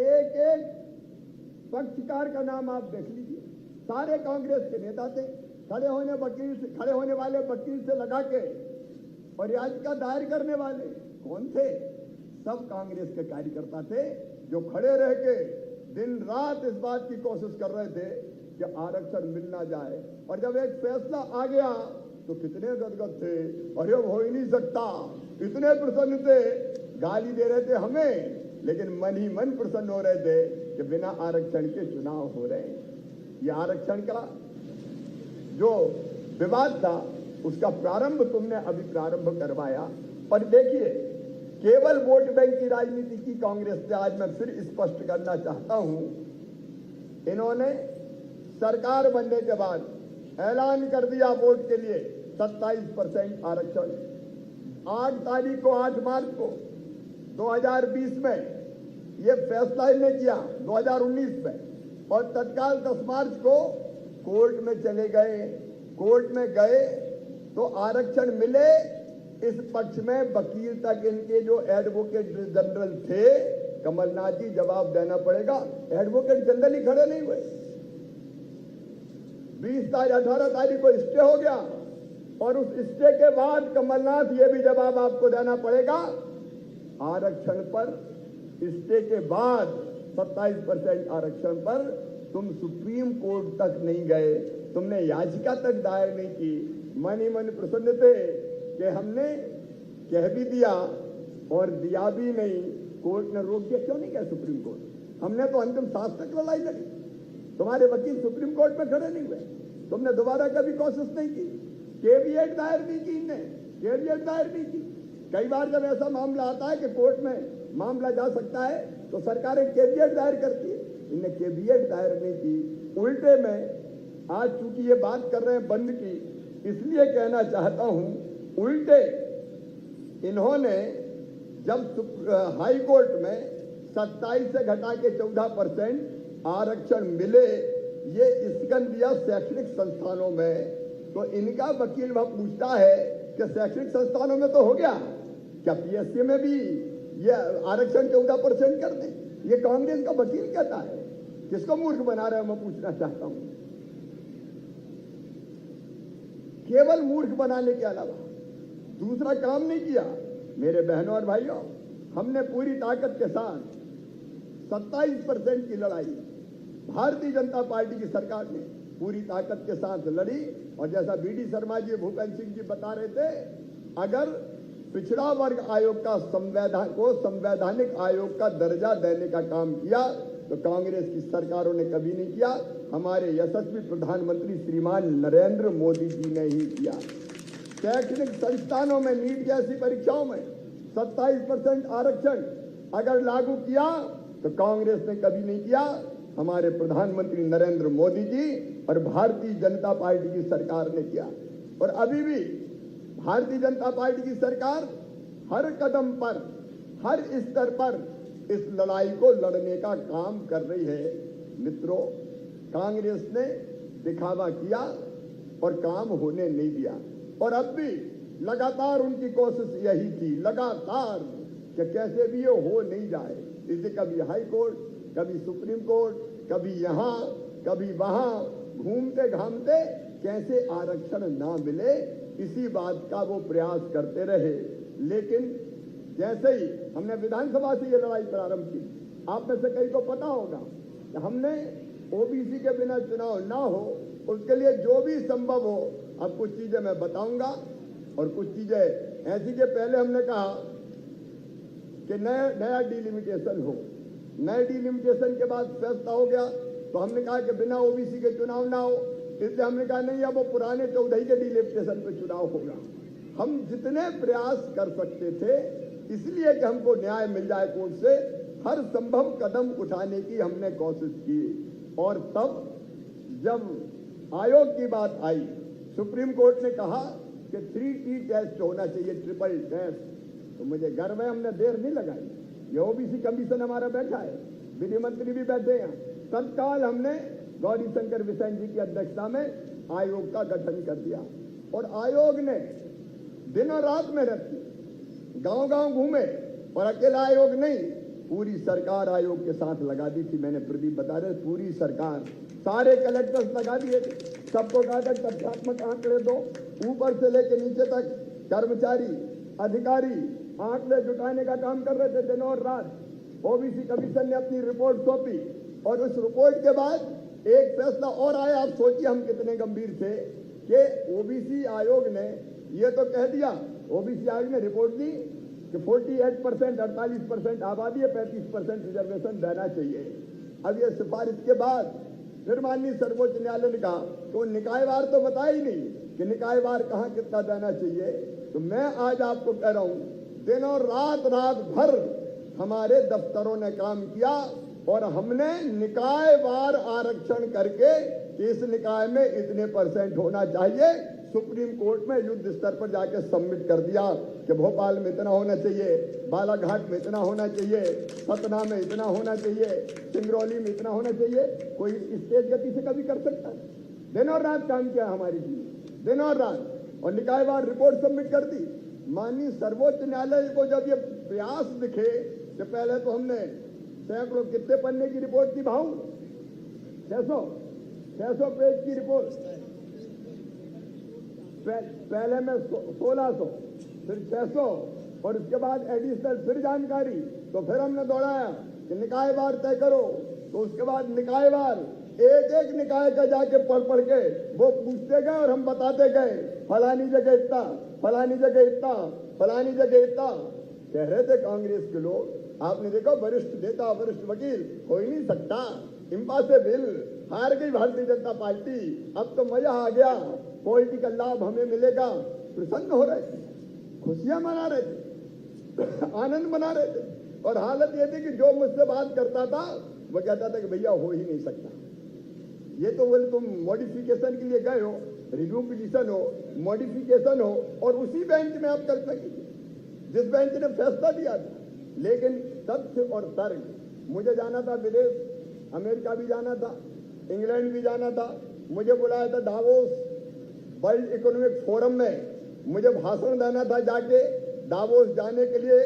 एक एक पक्षकार का नाम आप देख लीजिए, सारे कांग्रेस के नेता थे। खड़े होने वाले वकील से लगा के और याचिका दायर करने वाले कौन थे? सब कांग्रेस के कार्यकर्ता थे जो खड़े रह के दिन रात इस बात की कोशिश कर रहे थे कि आरक्षण मिल ना जाए। और जब एक फैसला आ गया तो कितने गदगद थे, अरे हो ही नहीं सकता, इतने प्रसन्न थे, गाली दे रहे थे हमें, लेकिन मन ही मन प्रसन्न हो रहे थे कि बिना आरक्षण के चुनाव हो रहे हैं। ये आरक्षण का जो विवाद था उसका प्रारंभ तुमने अभी प्रारंभ करवाया। और देखिए, केवल वोट बैंक की राजनीति की कांग्रेस से आज मैं फिर स्पष्ट करना चाहता हूं। इन्होंने सरकार बनने के बाद ऐलान कर दिया वोट के लिए 27% आरक्षण। 8 तारीख को 8 मार्च को 2020 में ये फैसला इन्हें किया 2019 में, और तत्काल 10 मार्च को कोर्ट में चले गए। कोर्ट में गए तो आरक्षण मिले, इस पक्ष में वकील तक इनके जो एडवोकेट जनरल थे कमलनाथ जी, जवाब देना पड़ेगा, एडवोकेट जनरल ही खड़े नहीं हुए। 18 तारीख को स्टे हो गया, और उस स्टे के बाद कमलनाथ ये भी जवाब आपको देना पड़ेगा, आरक्षण पर स्टे के बाद 27% आरक्षण पर तुम सुप्रीम कोर्ट तक नहीं गए, तुमने याचिका तक दायर नहीं की। मन ही मन प्रसन्न थे कि हमने कह भी दिया और दिया भी नहीं, कोर्ट ने रोक दिया। क्यों नहीं गए सुप्रीम कोर्ट? हमने तो अंतिम सांस तक लड़ाई लड़ी, तुम्हारे वकील सुप्रीम कोर्ट में खड़े नहीं हुए, तुमने दोबारा कभी कोशिश नहीं की, केवीएट दायर नहीं की, इनने केवीएट दायर नहीं की। कई बार जब ऐसा मामला आता है कि कोर्ट में मामला जा सकता है तो सरकारें केवीएट दायर करती है, इनने केवीएट दायर नहीं की। उल्टे में आज चूंकि ये बात कर रहे हैं बंद की, इसलिए कहना चाहता हूं, उल्टे इन्होंने जब हाई कोर्ट में 27 से घटा के 14% आरक्षण मिले, ये स्कन दिया शैक्षणिक संस्थानों में, तो इनका वकील वह पूछता है कि शैक्षणिक संस्थानों में तो हो गया, क्या पीएससी में भी ये आरक्षण 14% कर दें? ये कांग्रेस का वकील कहता है। किसको मूर्ख बना रहे हैं, मैं पूछना चाहता हूं। केवल मूर्ख बनाने के अलावा दूसरा काम नहीं किया। मेरे बहनों और भाइयों, हमने पूरी ताकत के साथ 27% की लड़ाई भारतीय जनता पार्टी की सरकार ने पूरी ताकत के साथ लड़ी। और जैसा बीडी शर्मा जी, भूपेंद्र सिंह जी बता रहे थे, अगर पिछड़ा वर्ग आयोग का संवैधानिक आयोग का दर्जा देने का काम किया तो कांग्रेस की सरकारों ने कभी नहीं किया। हमारे यशस्वी प्रधानमंत्री श्रीमान नरेंद्र मोदी जी ने ही किया। शैक्षणिक संस्थानों में नीट जैसी परीक्षाओं में 27% आरक्षण अगर लागू किया तो कांग्रेस ने कभी नहीं किया, हमारे प्रधानमंत्री नरेंद्र मोदी जी और भारतीय जनता पार्टी की सरकार ने किया। और अभी भी भारतीय जनता पार्टी की सरकार हर कदम पर, हर स्तर पर इस लड़ाई को लड़ने का काम कर रही है। मित्रों, कांग्रेस ने दिखावा किया और काम होने नहीं दिया, और अब भी लगातार उनकी कोशिश यही थी, लगातार, कि कैसे भी ये हो नहीं जाए। इसे कभी हाई कोर्ट, कभी सुप्रीम कोर्ट, कभी यहाँ, कभी वहां, घूमते घामते कैसे आरक्षण ना मिले, इसी बात का वो प्रयास करते रहे। लेकिन जैसे ही हमने विधानसभा से ये लड़ाई प्रारंभ की, आप में से कई को पता होगा कि हमने ओबीसी के बिना चुनाव ना हो, उसके लिए जो भी संभव हो, अब कुछ चीजें मैं बताऊंगा और कुछ चीजें ऐसी के पहले हमने कहा कि नया डिलिमिटेशन हो। नए डिलिमिटेशन के बाद फैसला हो गया तो हमने कहा कि बिना ओबीसी के चुनाव ना हो, इसलिए हमने कहा नहीं, अब वो पुराने 14 के डिलिमिटेशन पे चुनाव होगा। हम जितने प्रयास कर सकते थे, इसलिए कि हमको न्याय मिल जाए कोर्ट से, हर संभव कदम उठाने की हमने कोशिश की। और तब जब आयोग की बात आई, सुप्रीम कोर्ट ने कहा कि 3T टेस्ट होना चाहिए, ट्रिपल टेस्ट, तो मुझे गर्व है हमने देर नहीं लगाई। ये ओबीसी कमीशन हमारा बैठा है, विधि मंत्री भी बैठे हैं। तत्काल हमने गौरी शंकर बिसेन जी की अध्यक्षता में आयोग का गठन कर दिया, और आयोग ने दिनों रात मेहनत की, गांव-गांव घूमे, और अकेला आयोग नहीं, पूरी सरकार आयोग के साथ लगा दी थी। मैंने प्रदीप बता रहे, पूरी सरकार, सारे कलेक्टर्स लगा दिए थे, सबको कहा था तथ्यात्मक आंकड़े दो, ऊपर से लेकर नीचे तक कर्मचारी, अधिकारी आंकड़े जुटाने का काम कर रहे थे दिन और रात। ओबीसी कमीशन ने अपनी रिपोर्ट सौंपी, और उस रिपोर्ट के बाद एक फैसला और आया। आप सोचिए हम कितने गंभीर थे कि ओबीसी आयोग ने ये तो कह दिया, ओबीसी आयोग ने रिपोर्ट दी कि 48%, 48% आबादी है, 35% रिजर्वेशन देना चाहिए। अब ये सिफारिश के बाद फिर माननीय सर्वोच्च न्यायालय ने कहा तो निकायवार तो बताया ही नहीं कि निकायवार कहाँ कितना देना चाहिए। तो मैं आज आपको कह रहा हूं, दिनों रात भर हमारे दफ्तरों ने काम किया, और हमने निकायवार आरक्षण करके कि इस निकाय में इतने % होना चाहिए, सुप्रीम कोर्ट में युद्ध स्तर पर जाके सबमिट कर दिया कि भोपाल में इतना होना चाहिए, बालाघाट में इतना होना चाहिए, सतना में इतना होना चाहिए, सिंगरौली में इतना होना चाहिए। कोई इस तेज गति से कभी कर सकता है? दिन और रात काम किया हमारी टीम, दिन और रात, और निकायवार रिपोर्ट सबमिट कर दी। माननीय सर्वोच्च न्यायालय को जब ये प्रयास दिखे कि पहले तो हमने सैकड़ों, कितने पन्ने की रिपोर्ट थी भाऊ, 600 पेज की रिपोर्ट, पहले में 1600, फिर 600, और उसके बाद एडिशनल फिर जानकारी। तो फिर हमने दौड़ाया कि निकायवार तय करो, तो उसके बाद निकायवार एक एक निकाय का जाके पढ़ के वो पूछते गए, और हम बताते गए फलानी जगह इतना, फलानी जगह इतना, फलानी जगह इतना। कह रहे थे कांग्रेस के लोग, आपने देखा वरिष्ठ नेता, वरिष्ठ वकील, हो ही नहीं सकता, इम्पॉसिबल, हार गई भारतीय जनता पार्टी, अब तो मजा आ गया, पॉलिटिकल लाभ हमें मिलेगा। प्रसन्न हो रहे थे, खुशियां मना रहे थे, आनंद मना रहे थे, और हालत ये थी कि जो मुझसे बात करता था वो कहता था कि भैया हो ही नहीं सकता। ये तो बोले तुम मॉडिफिकेशन के लिए गए हो, रिव्यू पिटीशन हो, मॉडिफिकेशन हो, और उसी बेंच में आप कर सकेंगे जिस बेंच ने फैसला दिया था। लेकिन तथ्य और तर्क, मुझे जाना था विदेश, अमेरिका भी जाना था, इंग्लैंड भी जाना था, मुझे बुलाया था दावोस वर्ल्ड इकोनॉमिक फोरम में, मुझे भाषण देना था जाके। दावोस जाने के लिए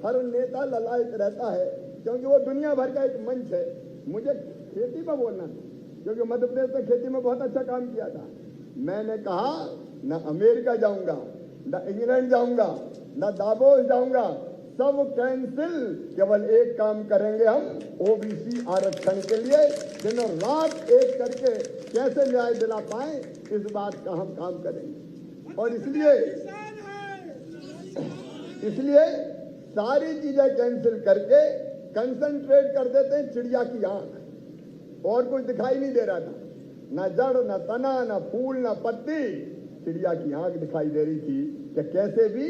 हर नेता ललायत रहता है, क्योंकि वो दुनिया भर का एक मंच है। मुझे खेती में बोलना था, क्योंकि मध्य प्रदेश में खेती में बहुत अच्छा काम किया था। मैंने कहा न अमेरिका जाऊंगा, न इंग्लैंड जाऊंगा, न दावोस जाऊंगा, सब कैंसिल, केवल एक काम करेंगे हम, ओबीसी आरक्षण के लिए दिन और रात एक करके कैसे न्याय दिला पाए, इस बात का हम काम करेंगे। और इसलिए सारी चीजें कैंसिल करके कंसंट्रेट कर देते हैं चिड़िया की आंख, और कुछ दिखाई नहीं दे रहा था, न जड़, न तना, न फूल, न पत्ती, चिड़िया की आंख दिखाई दे रही थी कि कैसे भी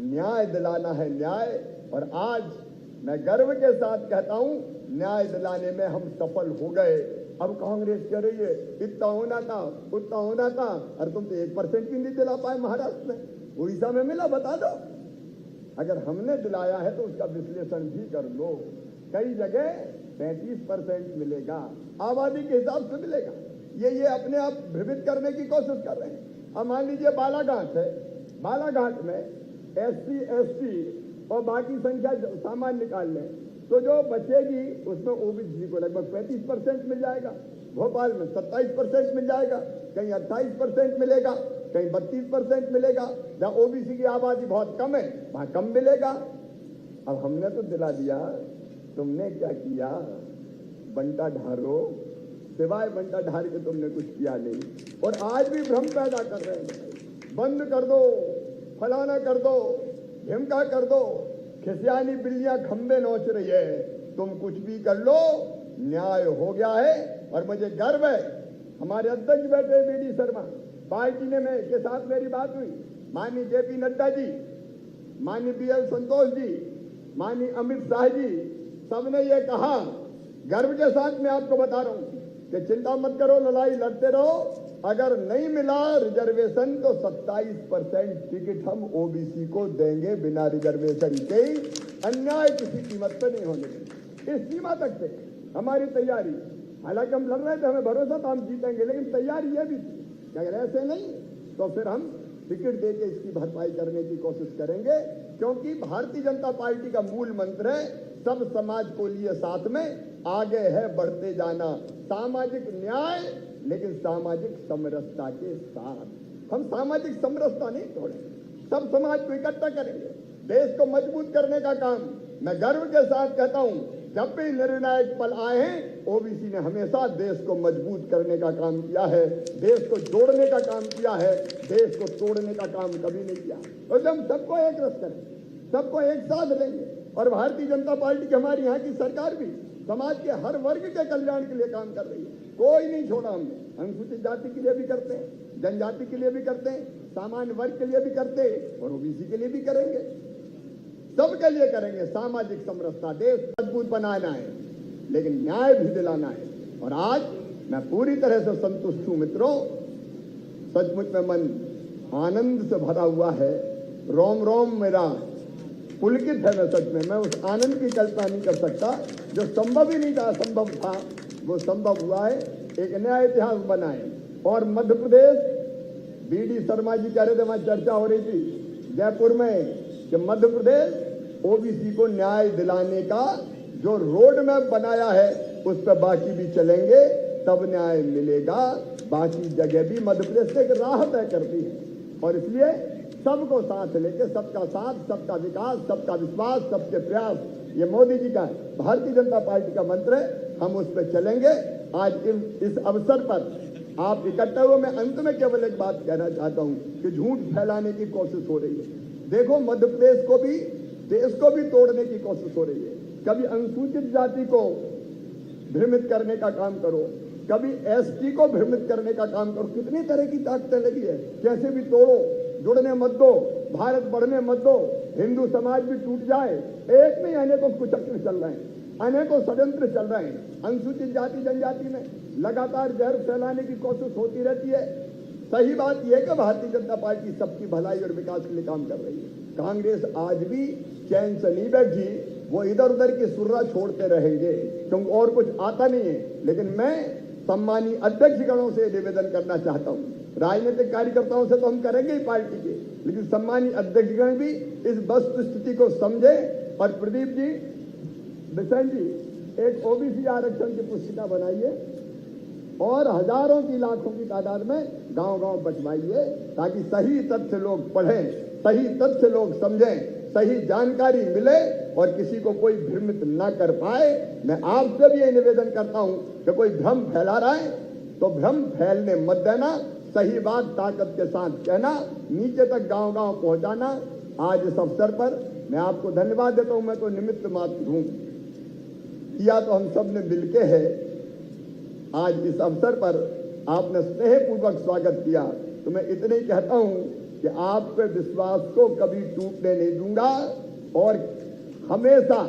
न्याय दिलाना है, न्याय। और आज मैं गर्व के साथ कहता हूं, न्याय दिलाने में हम सफल हो गए। अब कांग्रेस कह रही है इतना होना था, उतना होना था, अरे तुम तो 1% भी नहीं दिला पाए महाराष्ट्र में, उड़ीसा में मिला, बता दो। अगर हमने दिलाया है तो उसका विश्लेषण भी कर लो। कई जगह 35% मिलेगा, आबादी के हिसाब से मिलेगा। ये अपने आप भ्रमित करने की कोशिश कर रहे हैं। अब मान लीजिए बालाघाट है, बालाघाट में SC ST और बाकी संख्या सामान्य निकाल लें तो जो बचेगी उसमें OBC को लगभग 35% मिल जाएगा। भोपाल में 27% मिल जाएगा, कहीं 28% मिलेगा, कहीं 32% मिलेगा। जहाँ OBC की आबादी बहुत कम है वहां कम मिलेगा। अब हमने तो दिला दिया, तुमने क्या किया? बंटा ढारो, सिवाय बंटा ढार के तुमने कुछ किया नहीं। और आज भी भ्रम पैदा कर रहे हैं, बंद कर दो, फलाना कर दो, ढिमका कर दो। खिसियानी बिल्लियां खंबे नोच रही है, तुम कुछ भी कर लो, न्याय हो गया है। और मुझे गर्व है, हमारे अध्यक्ष बैठे BD शर्मा, पार्टी ने के साथ मेरी बात हुई, माननीय JP नड्डा जी, माननीय BL संतोष जी, माननीय अमित शाह जी, सबने ये कहा, गर्व के साथ मैं आपको बता रहा हूं कि चिंता मत करो, लड़ाई लड़ते रहो। अगर नहीं मिला रिजर्वेशन तो 27% टिकट हम OBC को देंगे बिना रिजर्वेशन के। अन्याय किसी कीमत पर नहीं होने देंगे। इस सीमा तक से हमारी तैयारी, हालांकि हम लड़ रहे थे, हमें भरोसा था हम जीतेंगे, लेकिन तैयारी यह भी थी कि अगर ऐसे नहीं तो फिर हम टिकट देके इसकी भरपाई करने की कोशिश करेंगे। क्योंकि भारतीय जनता पार्टी का मूल मंत्र है सब समाज को लिए साथ में, आगे है बढ़ते जाना, सामाजिक न्याय लेकिन सामाजिक समरसता के साथ। हम सामाजिक समरसता नहीं तोड़ेंगे, सब समाज को इकट्ठा करेंगे, देश को मजबूत करने का काम। मैं गर्व के साथ कहता हूं, जब भी निर्णायक पल आए हैं OBC ने हमेशा देश को मजबूत करने का काम किया है, देश को जोड़ने का काम किया है, देश को तोड़ने का काम कभी नहीं किया। और जब सबको एक रस करें, सबको एक साथ लेंगे। और भारतीय जनता पार्टी की, हमारी यहाँ की सरकार भी समाज के हर वर्ग के कल्याण के लिए काम कर रही है, कोई नहीं छोड़ा हमने। अनुसूचित जाति के लिए भी करते हैं, जनजाति के लिए भी करते हैं, सामान्य वर्ग के लिए भी करते हैं और OBC के लिए भी करेंगे, सबके लिए करेंगे। सामाजिक समरसता, देश मजबूत बनाना है लेकिन न्याय भी दिलाना है। और आज मैं पूरी तरह से संतुष्ट हूं मित्रों, सचमुच में मन आनंद से भरा हुआ है, रोम रोम मेरा पुलकित है। मैं सच में, मैं उस आनंद की कल्पना नहीं कर सकता। जो संभव ही नहीं था, असंभव था, वो संभव हुआ है। एक नया इतिहास बना है। और मध्य प्रदेश, BD शर्मा जी कह रहे थे, वहां चर्चा हो रही थी जयपुर में कि मध्य प्रदेश OBC को न्याय दिलाने का जो रोड मैप बनाया है उस पर बाकी भी चलेंगे, तब न्याय मिलेगा। बाकी जगह भी मध्य प्रदेश से एक राह तय करती है। और इसलिए सबको साथ लेके, सबका साथ, सबका विकास, सबका विश्वास, सबके प्रयास, ये मोदी जी का, भारतीय जनता पार्टी का मंत्र है, हम उस पर चलेंगे। आज इस अवसर पर आप इकट्ठे हुए, मैं अंत में केवल एक बात कहना चाहता हूं कि झूठ फैलाने की कोशिश हो रही है। देखो, मध्य प्रदेश को भी, देश को भी तोड़ने की कोशिश हो रही है। कभी अनुसूचित जाति को भ्रमित करने का काम करो, कभी ST को भ्रमित करने का काम करो। कितनी तरह की ताकतें लगी है, कैसे भी तोड़ो, जुड़ने मत दो, भारत बढ़ने मत दो, हिंदू समाज भी टूट जाए। एक नहीं, अनेकों कुचक्र चल रहे हैं, अनेकों षड्यंत्र चल रहे हैं। अनुसूचित जाति जनजाति में लगातार जहर फैलाने की कोशिश होती रहती है। सही बात यह है कि भारतीय जनता पार्टी सबकी भलाई और विकास के लिए काम कर रही है। कांग्रेस आज भी चैन से नहीं बैठी, वो इधर उधर की सुर्रा छोड़ते रहेंगे क्योंकि और कुछ आता नहीं है। लेकिन मैं सम्मानीय अध्यक्षगणों से निवेदन करना चाहता हूं, राजनीतिक कार्यकर्ताओं से तो हम करेंगे ही पार्टी के, लेकिन सम्मानीय अध्यक्षगण भी इस वस्तु स्थिति को समझे। और प्रदीप जी, बिशन जी, एक OBC आरक्षण की पुस्तिका बनाइए और हजारों की, लाखों की तादाद में गांव-गांव बंटवाइए, ताकि सही तथ्य लोग पढ़ें, सही तथ्य लोग समझें, सही जानकारी मिले और किसी को कोई भ्रमित न कर पाए। मैं आपसे भी ये निवेदन करता हूं कि कोई भ्रम फैला रहा है तो भ्रम फैलने मत देना, सही बात ताकत के साथ कहना, नीचे तक गांव-गांव पहुंचाना। आज इस अवसर पर मैं आपको धन्यवाद देता हूं। मैं तो निमित्त मात्र हूं, किया तो हम सब ने मिलके है। आज इस अवसर पर आपने स्नेहपूर्वक स्वागत किया, तो मैं इतने ही कहता हूं कि आपके विश्वास को कभी टूटने नहीं दूंगा और हमेशा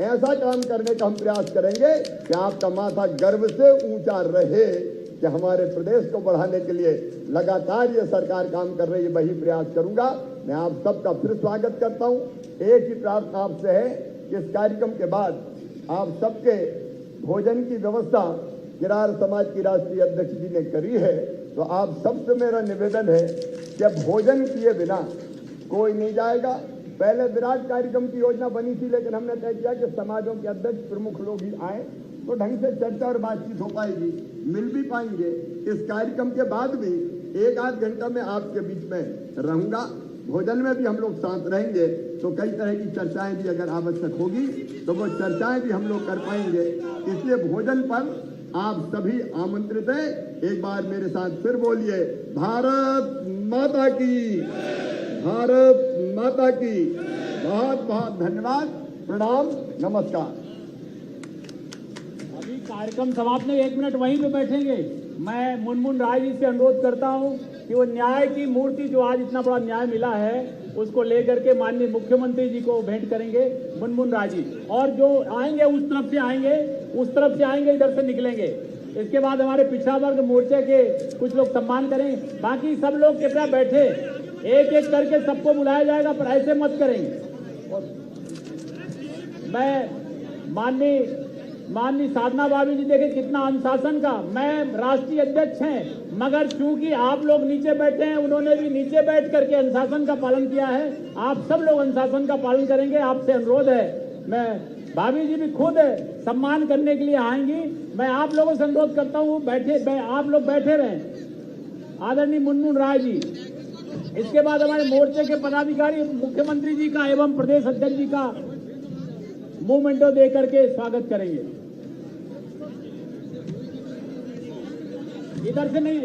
ऐसा काम करने का हम प्रयास करेंगे कि आपका माथा गर्व से ऊंचा रहे कि हमारे प्रदेश को बढ़ाने के लिए लगातार ये सरकार काम कर रही है। वही प्रयास करूंगा। मैं आप सबका फिर स्वागत करता हूं। एक ही प्रार्थना आपसे है कि इस कार्यक्रम के बाद आप सबके भोजन की व्यवस्था किरार समाज की राष्ट्रीय अध्यक्ष जी ने करी है, तो आप सबसे मेरा निवेदन है कि भोजन किए बिना कोई नहीं जाएगा। पहले विराट कार्यक्रम की योजना बनी थी, लेकिन हमने तय किया कि समाजों के अध्यक्ष प्रमुख लोग ही आए तो ढंग से चर्चा और बातचीत हो पाएगी, मिल भी पाएंगे। इस कार्यक्रम के बाद भी 1-8 घंटा में आपके बीच में रहूंगा। भोजन में भी हम लोग साथ रहेंगे, तो कई तरह की चर्चाएं भी अगर आवश्यक होगी तो वो चर्चाएं भी हम लोग कर पाएंगे। इसलिए भोजन पर आप सभी आमंत्रित हैं। एक बार मेरे साथ फिर बोलिए, भारत माता की, भारत माता की। बहुत बहुत धन्यवाद, प्रणाम, नमस्कार। अभी कार्यक्रम समाप्त नहीं, 1 मिनट वहीं पे बैठेंगे। मैं मुनमुन राय जी से अनुरोध करता हूं कि वो न्याय की मूर्ति जो आज इतना बड़ा न्याय मिला है उसको लेकर के माननीय मुख्यमंत्री जी को भेंट करेंगे, मुनमुन राय जी। और जो आएंगे उस तरफ से आएंगे, इधर से निकलेंगे। इसके बाद हमारे पिछड़ा वर्ग मोर्चे के कुछ लोग सम्मान करें। बाकी सब लोग कृपया बैठे, एक एक करके सबको बुलाया जाएगा, पर ऐसे मत करेंगे। मैं माननीय साधना भाभी जी, देखे कितना अनुशासन का। मैं राष्ट्रीय अध्यक्ष हैं, मगर चूंकि आप लोग नीचे बैठे हैं, उन्होंने भी नीचे बैठ करके अनुशासन का पालन किया है। आप सब लोग अनुशासन का पालन करेंगे, आपसे अनुरोध है। मैं भाभी जी भी खुद सम्मान करने के लिए आएंगी। मैं आप लोगों से अनुरोध करता हूँ, आप लोग बैठे रहें। आदरणीय मुनमुन राय जी, इसके बाद हमारे मोर्चे के पदाधिकारी मुख्यमंत्री जी का एवं प्रदेश अध्यक्ष जी का मूवमेंटो दे करके स्वागत करेंगे। इधर से नहीं